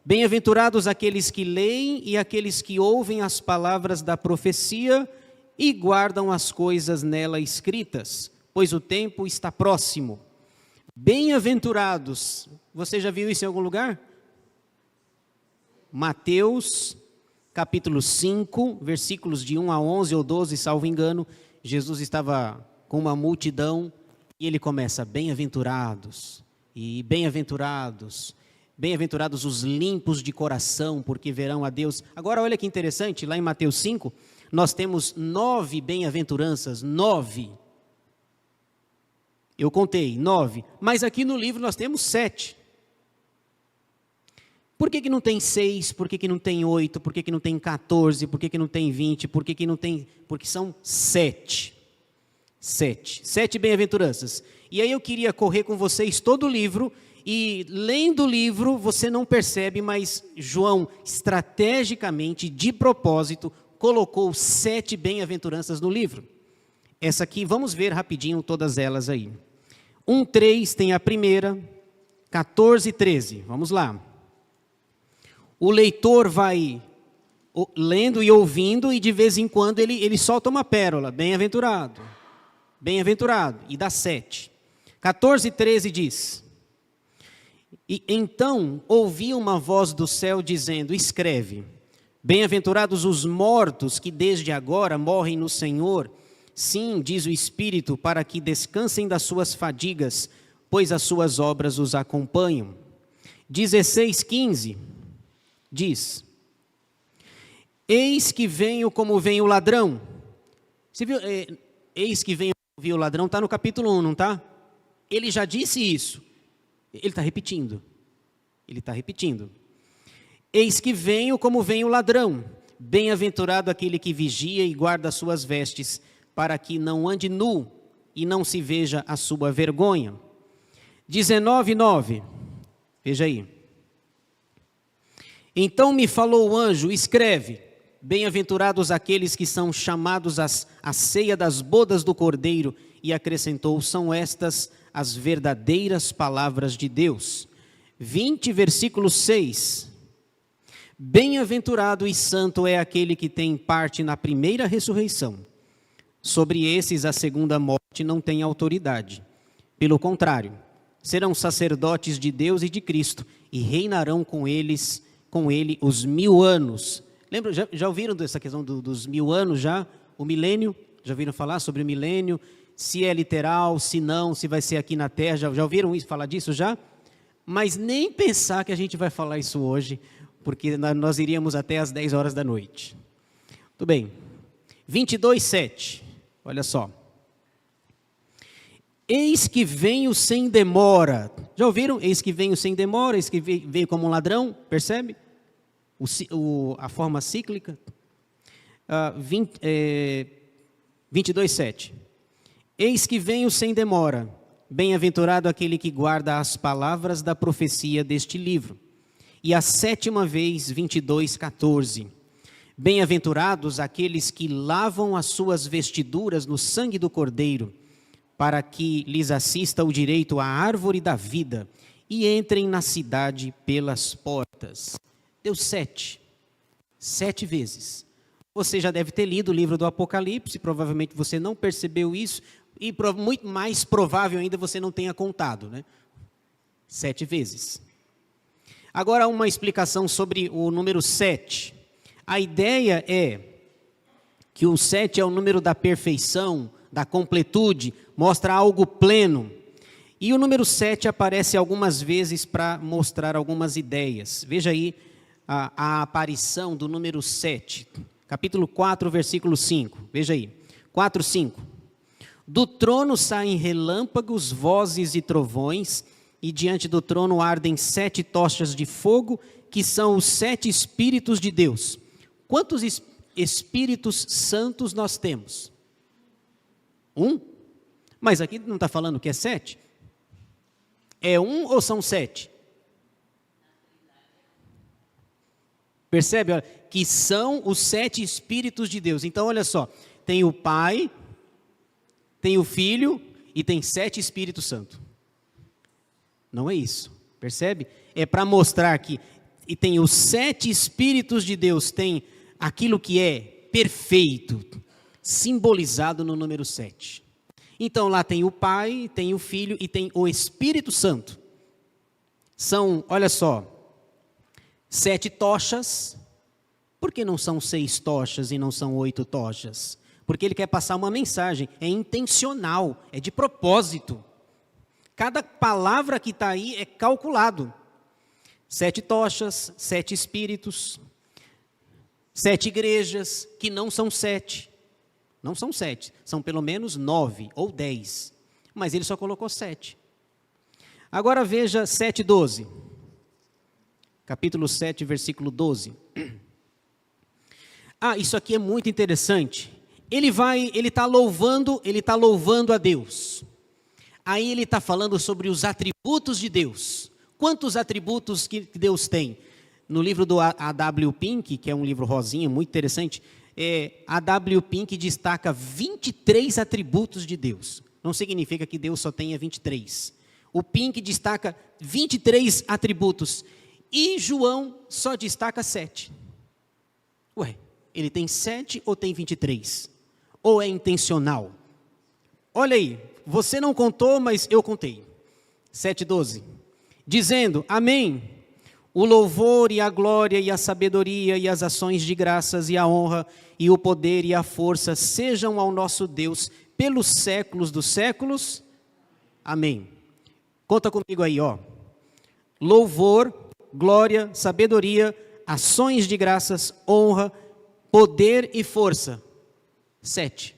Bem-aventurados aqueles que leem e aqueles que ouvem as palavras da profecia e guardam as coisas nela escritas, pois o tempo está próximo. Bem-aventurados, você já viu isso em algum lugar? Mateus, capítulo 5, versículos de 1 a 11 ou 12, salvo engano, Jesus estava com uma multidão e ele começa, bem-aventurados, e bem-aventurados os limpos de coração, porque verão a Deus. Agora olha que interessante, lá em Mateus 5, nós temos 9 bem-aventuranças, 9. Eu contei 9, mas aqui no livro nós temos 7. Por que não tem 6? Por que não tem 8? Por que não tem 14? Por que não tem 20? Por que não tem... Porque são 7. 7 bem-aventuranças. E aí eu queria correr com vocês todo o livro, e lendo o livro você não percebe, mas João, estrategicamente, de propósito, colocou 7 bem-aventuranças no livro. Essa aqui, vamos ver rapidinho todas elas aí. 1:3 tem a primeira, 14:13, vamos lá. O leitor vai lendo e ouvindo e de vez em quando ele solta uma pérola, bem-aventurado, e dá 7. 14:13 diz, e então ouvi uma voz do céu dizendo, escreve, bem-aventurados os mortos que desde agora morrem no Senhor. Sim, diz o Espírito, para que descansem das suas fadigas, pois as suas obras os acompanham. 16:15 diz, eis que venho como vem o ladrão. Você viu? Eis que venho como vem o ladrão, está no capítulo 1, não está? Ele já disse isso. Ele está repetindo. Ele está repetindo. Eis que venho como vem o ladrão. Bem-aventurado aquele que vigia e guarda as suas vestes, para que não ande nu e não se veja a sua vergonha. 19:9. Veja aí. Então me falou o anjo, escreve: bem-aventurados aqueles que são chamados à ceia das bodas do Cordeiro, e acrescentou: são estas as verdadeiras palavras de Deus. 20, versículo 6. Bem-aventurado e santo é aquele que tem parte na primeira ressurreição. Sobre esses a segunda morte não tem autoridade. Pelo contrário, serão sacerdotes de Deus e de Cristo, e reinarão com ele os 1000 anos. Lembra, já ouviram dessa questão dos 1000 anos já? O milênio? Já ouviram falar sobre o milênio? Se é literal, se não, se vai ser aqui na terra. Já ouviram falar disso já? Mas nem pensar que a gente vai falar isso hoje, porque nós iríamos até às 10 horas da noite. Tudo bem. 22:7. Olha só. Eis que venho sem demora. Já ouviram? Eis que venho sem demora, eis que veio como um ladrão, percebe? A forma cíclica. 22:7. Eis que venho sem demora. Bem-aventurado aquele que guarda as palavras da profecia deste livro. E a 7ª vez, 22:14. Bem-aventurados aqueles que lavam as suas vestiduras no sangue do Cordeiro, para que lhes assista o direito à árvore da vida, e entrem na cidade pelas portas. Deu 7 vezes. Você já deve ter lido o livro do Apocalipse, provavelmente você não percebeu isso, e muito mais provável ainda você não tenha contado, né? 7 vezes. Agora uma explicação sobre o número 7. A ideia é que o 7 é o número da perfeição, da completude, mostra algo pleno. E o número 7 aparece algumas vezes para mostrar algumas ideias. Veja aí a aparição do número 7. Capítulo 4, versículo 5. Veja aí. 4:5. Do trono saem relâmpagos, vozes e trovões, e diante do trono ardem 7 tochas de fogo, que são os 7 Espíritos de Deus. Quantos Espíritos Santos nós temos? 1? Mas aqui não está falando que é 7? É 1 ou são 7? Percebe? Olha, que são os 7 Espíritos de Deus. Então, olha só, tem o Pai, tem o Filho e tem 7 Espíritos Santos. Não é isso, percebe? É para mostrar que e tem os 7 Espíritos de Deus, tem aquilo que é perfeito, simbolizado no número 7. Então lá tem o Pai, tem o Filho e tem o Espírito Santo. São, olha só, 7 tochas. Por que não são 6 tochas e não são 8 tochas? Porque ele quer passar uma mensagem, é intencional, é de propósito. Cada palavra que está aí é calculado. 7 tochas, 7 espíritos, 7 igrejas, que não são 7. Não são 7, são pelo menos 9 ou 10. Mas ele só colocou 7. Agora veja 7:12. Capítulo 7, versículo 12. Isso aqui é muito interessante. Ele está louvando a Deus. Aí ele está falando sobre os atributos de Deus. Quantos atributos que Deus tem? No livro do A.W. Pink, que é um livro rosinha, muito interessante, A.W. Pink destaca 23 atributos de Deus. Não significa que Deus só tenha 23. O Pink destaca 23 atributos. E João só destaca 7. Ué, ele tem 7 ou tem 23? Ou é intencional? Olha aí, você não contou, mas eu contei. 7:12. Dizendo, amém. O louvor e a glória e a sabedoria e as ações de graças e a honra e o poder e a força sejam ao nosso Deus pelos séculos dos séculos. Amém. Conta comigo aí, ó. Louvor, glória, sabedoria, ações de graças, honra, poder e força. 7.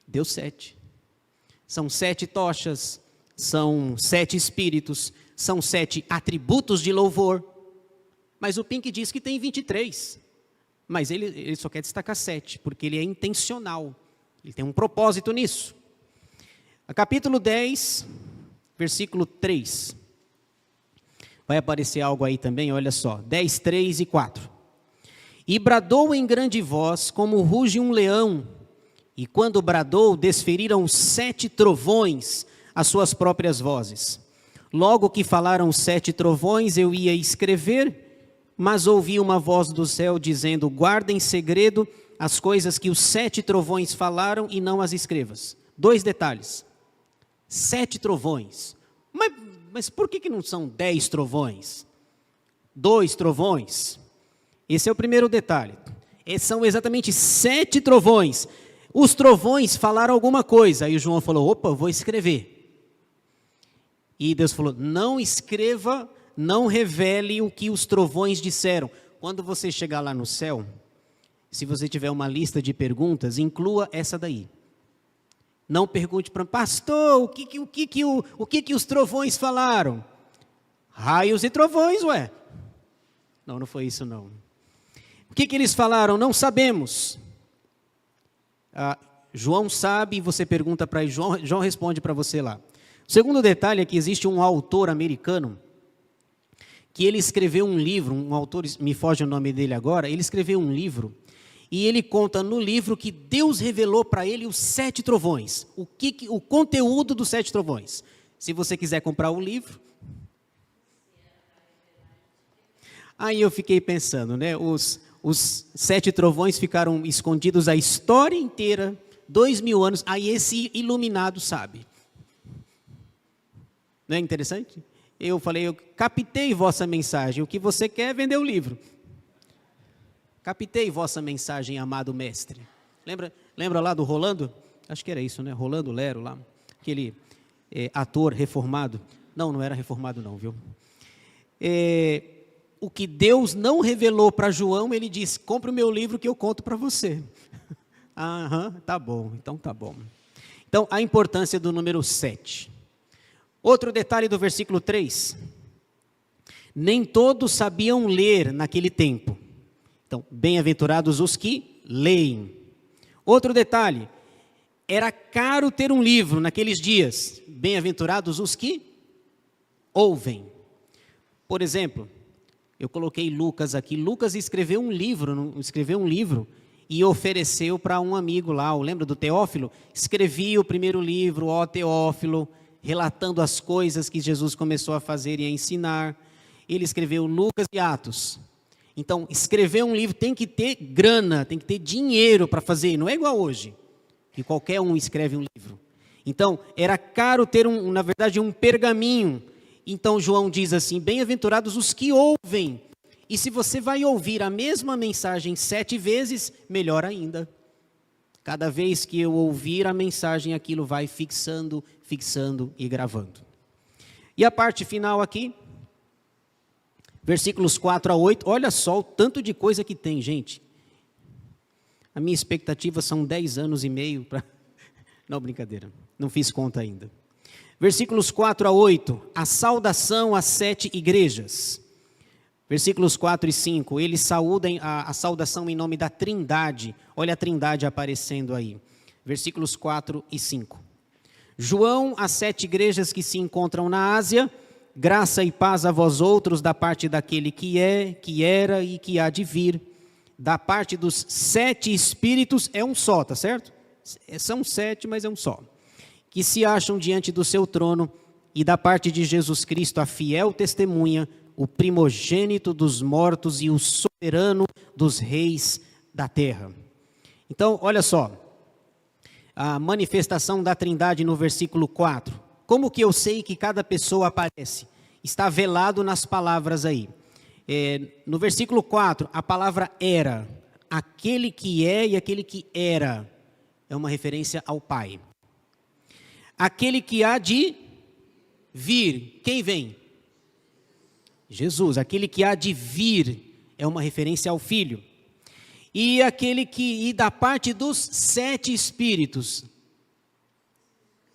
Deu 7. São 7 tochas, são 7 espíritos, são 7 atributos de louvor. Mas o Pink diz que tem 23. Mas ele só quer destacar 7, porque ele é intencional. Ele tem um propósito nisso. A capítulo 10, versículo 3. Vai aparecer algo aí também, olha só. 10, 3 e 4. E bradou em grande voz, como ruge um leão. E quando bradou, desferiram 7 trovões as suas próprias vozes. Logo que falaram 7 trovões, eu ia escrever, mas ouvi uma voz do céu dizendo: guarda em segredo as coisas que os 7 trovões falaram e não as escrevas. 2 detalhes. 7 trovões. Mas por que não são 10 trovões? 2 trovões. Esse é o primeiro detalhe. São exatamente 7 trovões. Os trovões falaram alguma coisa. Aí o João falou: opa, vou escrever. E Deus falou: não escreva, não revele o que os trovões disseram. Quando você chegar lá no céu, se você tiver uma lista de perguntas, inclua essa daí. Não pergunte para pastor, o que os trovões falaram? Raios e trovões, ué. Não foi isso não. O que eles falaram? Não sabemos. João sabe e você pergunta para João, João responde para você lá. O segundo detalhe é que existe um autor americano que ele escreveu um livro, um autor, me foge o nome dele agora, ele escreveu um livro e ele conta no livro que Deus revelou para ele os 7 trovões, o conteúdo dos 7 trovões. Se você quiser comprar o livro. Aí eu fiquei pensando, né, os 7 trovões ficaram escondidos a história inteira, 2000 anos, aí esse iluminado sabe. Não é interessante? Eu falei: eu captei vossa mensagem, o que você quer é vender o livro. Captei vossa mensagem, amado mestre. Lembra lá do Rolando? Acho que era isso, né? Rolando Lero lá, aquele ator reformado. Não era reformado não, viu? O que Deus não revelou para João, ele disse: compre o meu livro que eu conto para você. Tá bom, então tá bom. Então, a importância do número 7. Outro detalhe do versículo 3. Nem todos sabiam ler naquele tempo. Então, bem-aventurados os que leem. Outro detalhe. Era caro ter um livro naqueles dias. Bem-aventurados os que ouvem. Por exemplo, eu coloquei Lucas aqui. Lucas escreveu um livro e ofereceu para um amigo lá. Lembra do Teófilo? Escrevi o primeiro livro, ó Teófilo, relatando as coisas que Jesus começou a fazer e a ensinar. Ele escreveu Lucas e Atos. Então, escrever um livro tem que ter grana, tem que ter dinheiro para fazer. Não é igual hoje, que qualquer um escreve um livro. Então, era caro ter, na verdade, um pergaminho. Então, João diz assim: bem-aventurados os que ouvem. E se você vai ouvir a mesma mensagem 7 vezes, melhor ainda. Cada vez que eu ouvir a mensagem, aquilo vai fixando e gravando. E a parte final aqui, versículos 4 a 8, olha só o tanto de coisa que tem, gente. A minha expectativa são 10 anos e meio para... Não, brincadeira, não fiz conta ainda. Versículos 4 a 8, a saudação às 7 igrejas. Versículos 4 e 5, eles saúdam a saudação em nome da Trindade. Olha a Trindade aparecendo aí. Versículos 4 e 5. João, às 7 igrejas que se encontram na Ásia, graça e paz a vós outros da parte daquele que é, que era e que há de vir. Da parte dos 7 espíritos, é um só, tá certo? São 7, mas é um só. Que se acham diante do seu trono, e da parte de Jesus Cristo, a fiel testemunha, o primogênito dos mortos e o soberano dos reis da terra. Então, olha só, a manifestação da Trindade no versículo 4. Como que eu sei que cada pessoa aparece? Está velado nas palavras aí. No versículo 4, a palavra era, aquele que é e aquele que era, é uma referência ao Pai. Aquele que há de vir, quem vem? Jesus. Aquele que há de vir é uma referência ao Filho. E da parte dos 7 espíritos,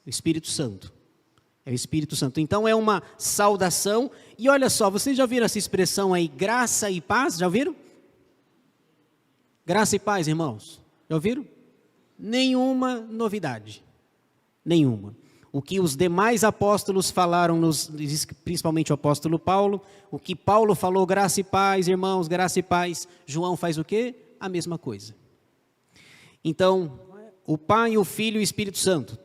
o Espírito Santo. É o Espírito Santo. Então é uma saudação. E olha só, vocês já ouviram essa expressão aí, graça e paz? Já ouviram? Graça e paz, irmãos. Já ouviram? Nenhuma novidade. Nenhuma. O que os demais apóstolos falaram, principalmente o apóstolo Paulo, o que Paulo falou, graça e paz, irmãos, graça e paz. João faz o quê? A mesma coisa. Então, o Pai, o Filho e o Espírito Santo.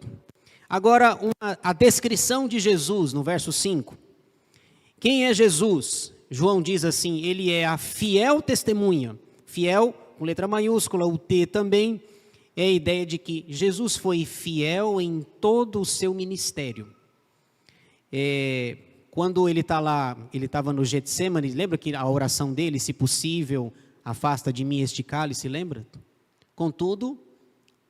Agora, a descrição de Jesus, no verso 5. Quem é Jesus? João diz assim, ele é a fiel testemunha. Fiel, com letra maiúscula, o T também, é a ideia de que Jesus foi fiel em todo o seu ministério. Quando ele está lá, ele estava no Getsemane, lembra que a oração dele, se possível, afasta de mim este cálice, lembra? Contudo,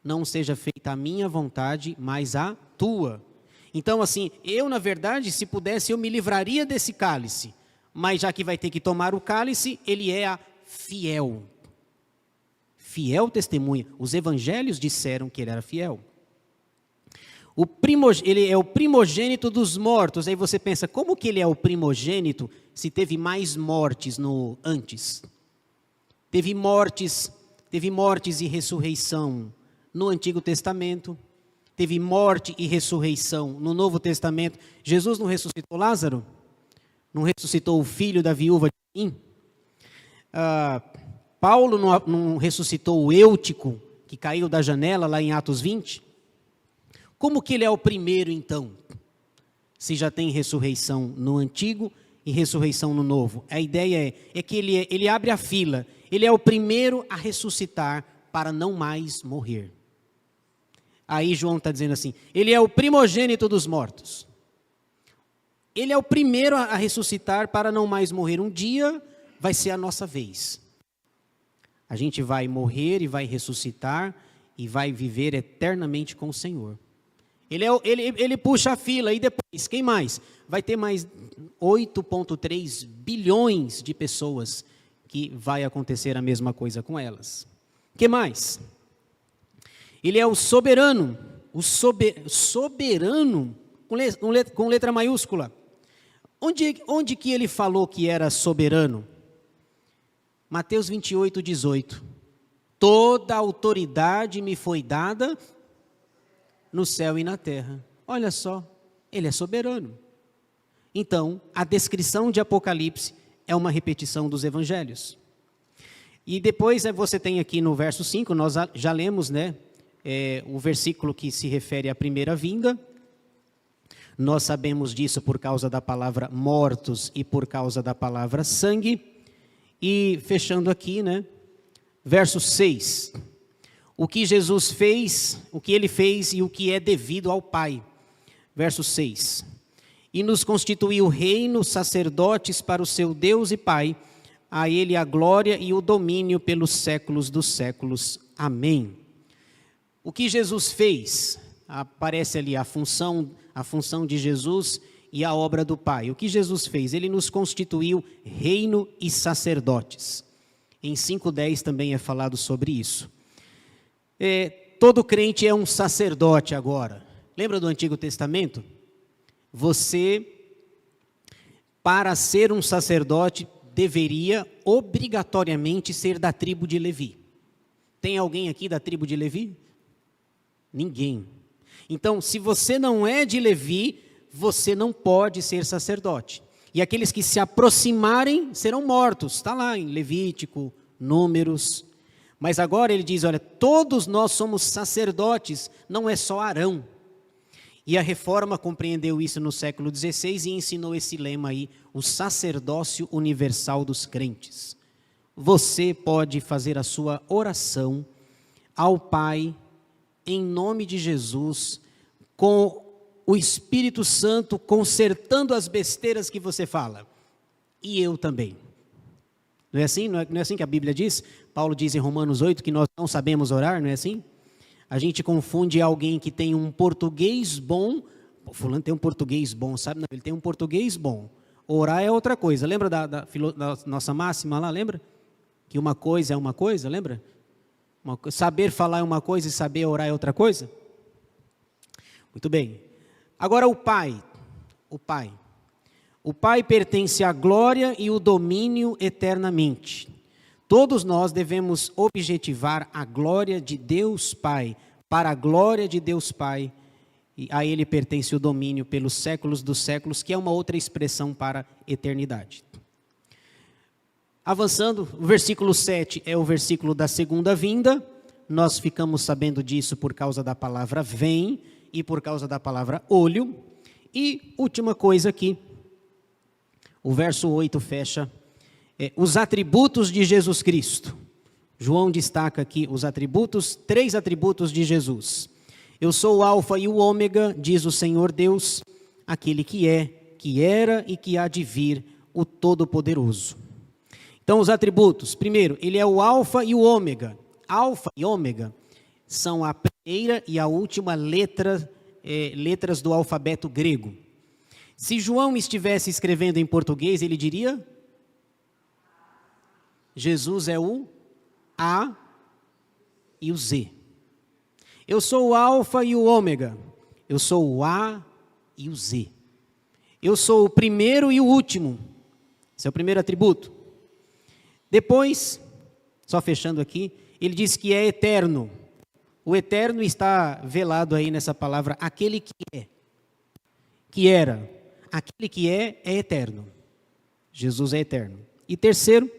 não seja feita a minha vontade, mas a tua. Então, assim, eu, na verdade, se pudesse, eu me livraria desse cálice. Mas já que vai ter que tomar o cálice, ele é a fiel. Fiel testemunha. Os evangelhos disseram que ele era fiel. Ele é o primogênito dos mortos. Aí você pensa, como que ele é o primogênito se teve mais mortes antes? Teve mortes e ressurreição no Antigo Testamento, teve morte e ressurreição no Novo Testamento. Jesus não ressuscitou Lázaro? Não ressuscitou o filho da viúva de Naim? Paulo não ressuscitou o Eutico, que caiu da janela lá em Atos 20? Como que ele é o primeiro então? Se já tem ressurreição no Antigo e ressurreição no Novo. A ideia é que ele abre a fila. Ele é o primeiro a ressuscitar para não mais morrer. Aí João está dizendo assim, ele é o primogênito dos mortos. Ele é o primeiro a ressuscitar para não mais morrer. Um dia vai ser a nossa vez. A gente vai morrer e vai ressuscitar e vai viver eternamente com o Senhor. Ele puxa a fila e depois, quem mais? Vai ter mais 8,3 bilhões de pessoas que vai acontecer a mesma coisa com elas. O que mais? Ele é o soberano, soberano com letra maiúscula. Onde que ele falou que era soberano? Mateus 28, 18. Toda autoridade me foi dada no céu e na terra. Olha só, ele é soberano. Então, a descrição de Apocalipse é uma repetição dos evangelhos. E depois você tem aqui no verso 5, nós já lemos, né? O versículo que se refere à primeira vinda. Nós sabemos disso por causa da palavra mortos e por causa da palavra sangue. E fechando aqui, né? Verso 6. O que Jesus fez, o que ele fez e o que é devido ao Pai. Verso 6. E nos constituiu reino, sacerdotes para o seu Deus e Pai. A ele a glória e o domínio pelos séculos dos séculos. Amém. O que Jesus fez, aparece ali a função de Jesus e a obra do Pai. O que Jesus fez? Ele nos constituiu reino e sacerdotes. Em 5:10 também é falado sobre isso. Todo crente é um sacerdote agora. Lembra do Antigo Testamento? Você, para ser um sacerdote, deveria obrigatoriamente ser da tribo de Levi. Tem alguém aqui da tribo de Levi? Ninguém. Então, se você não é de Levi, você não pode ser sacerdote. E aqueles que se aproximarem serão mortos. Está lá em Levítico, Números. Mas agora ele diz, olha, todos nós somos sacerdotes, não é só Arão. E a Reforma compreendeu isso no século XVI e ensinou esse lema aí, o sacerdócio universal dos crentes. Você pode fazer a sua oração ao Pai, em nome de Jesus, com o Espírito Santo consertando as besteiras que você fala. E eu também. Não é assim? Não é assim que a Bíblia diz? Paulo diz em Romanos 8 que nós não sabemos orar, não é assim? A gente confunde alguém que tem um português bom. Fulano tem um português bom, sabe? Não, ele tem um português bom. Orar é outra coisa. Lembra da nossa máxima lá? Lembra? Que uma coisa é uma coisa, lembra? Saber falar é uma coisa e saber orar é outra coisa? Muito bem. Agora o Pai. o Pai. O Pai pertence à glória e o domínio eternamente. Todos nós devemos objetivar a glória de Deus Pai, para a glória de Deus Pai, e a Ele pertence o domínio pelos séculos dos séculos, que é uma outra expressão para eternidade. Avançando, o versículo 7 é o versículo da segunda vinda. Nós ficamos sabendo disso por causa da palavra vem e por causa da palavra olho. E última coisa aqui, o verso 8 fecha, os atributos de Jesus Cristo. João destaca aqui os atributos, 3 atributos de Jesus. Eu sou o alfa e o ômega, diz o Senhor Deus, aquele que é, que era e que há de vir, o Todo-Poderoso. Então os atributos, primeiro, ele é o alfa e o ômega. Alfa e ômega são a primeira e a última letras do alfabeto grego. Se João estivesse escrevendo em português, ele diria: Jesus é o A e o Z. Eu sou o alfa e o ômega. Eu sou o A e o Z. Eu sou o primeiro e o último. Esse é o primeiro atributo. Depois, só fechando aqui, ele diz que é eterno. O eterno está velado aí nessa palavra, aquele que é, que era. Aquele que é eterno. Jesus é eterno. E terceiro,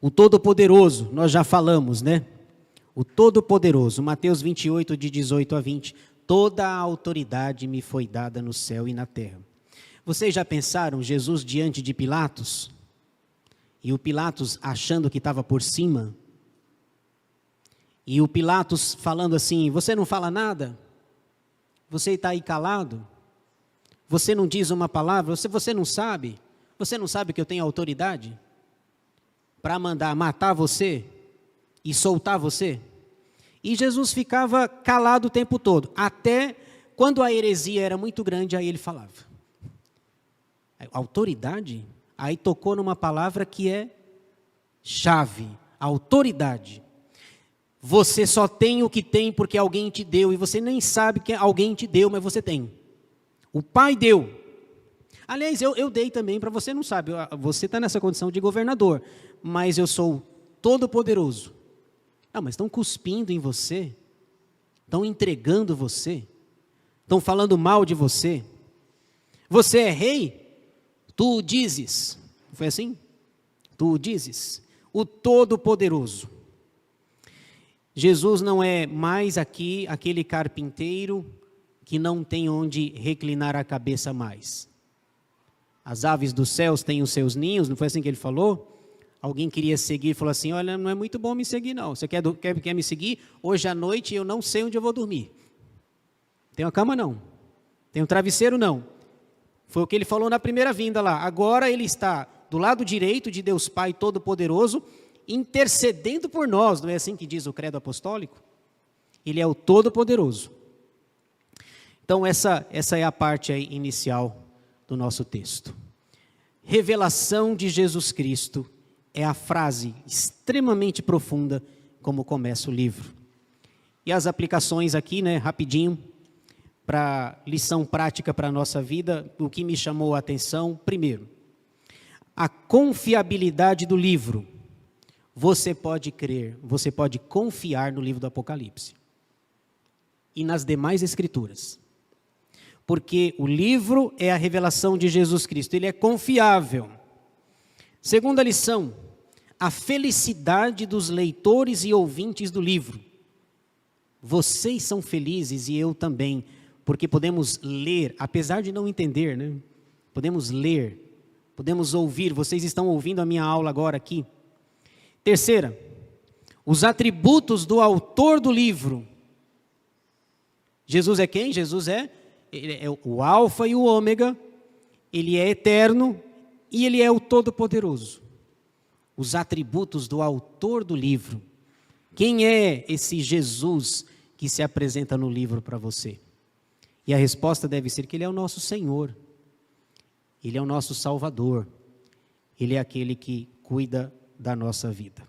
o Todo-Poderoso, nós já falamos, né? O Todo-Poderoso, Mateus 28, de 18 a 20. Toda a autoridade me foi dada no céu e na terra. Vocês já pensaram Jesus diante de Pilatos? E o Pilatos achando que estava por cima? E o Pilatos falando assim: você não fala nada? Você está aí calado? Você não diz uma palavra? Você não sabe? Você não sabe que eu tenho autoridade para mandar matar você e soltar você? E Jesus ficava calado o tempo todo, até quando a heresia era muito grande, aí ele falava. Autoridade? Aí tocou numa palavra que é chave, autoridade. Você só tem o que tem porque alguém te deu, e você nem sabe que alguém te deu, mas você tem. O Pai deu. Aliás, eu dei também, para você não sabe, você está nessa condição de governador, mas eu sou todo-poderoso. Ah, mas estão cuspindo em você, estão entregando você, estão falando mal de você. Você é rei? Tu o dizes. Foi assim? Tu o dizes. O Todo-Poderoso. Jesus não é mais aqui aquele carpinteiro que não tem onde reclinar a cabeça mais. As aves dos céus têm os seus ninhos, não foi assim que ele falou? Alguém queria seguir e falou assim: olha, não é muito bom me seguir não. Você quer me seguir? Hoje à noite eu não sei onde eu vou dormir. Tem uma cama não. Tem um travesseiro não. Foi o que ele falou na primeira vinda lá. Agora ele está do lado direito de Deus Pai Todo-Poderoso, intercedendo por nós. Não é assim que diz o credo apostólico? Ele é o Todo-Poderoso. Então essa é a parte aí inicial do nosso texto. Revelação de Jesus Cristo é a frase extremamente profunda como começa o livro. E as aplicações aqui, né, rapidinho, para lição prática para a nossa vida, o que me chamou a atenção, primeiro, a confiabilidade do livro. Você pode crer, você pode confiar no livro do Apocalipse e nas demais escrituras. Porque o livro é a revelação de Jesus Cristo, ele é confiável. Segunda lição, a felicidade dos leitores e ouvintes do livro. Vocês são felizes e eu também, porque podemos ler, apesar de não entender, né? Podemos ler, podemos ouvir, vocês estão ouvindo a minha aula agora aqui. Terceira, os atributos do autor do livro. Jesus é quem? Jesus ele é o alfa e o ômega, ele é eterno e ele é o todo-poderoso. Os atributos do autor do livro. Quem é esse Jesus que se apresenta no livro para você? E a resposta deve ser que ele é o nosso Senhor. Ele é o nosso Salvador. Ele é aquele que cuida da nossa vida.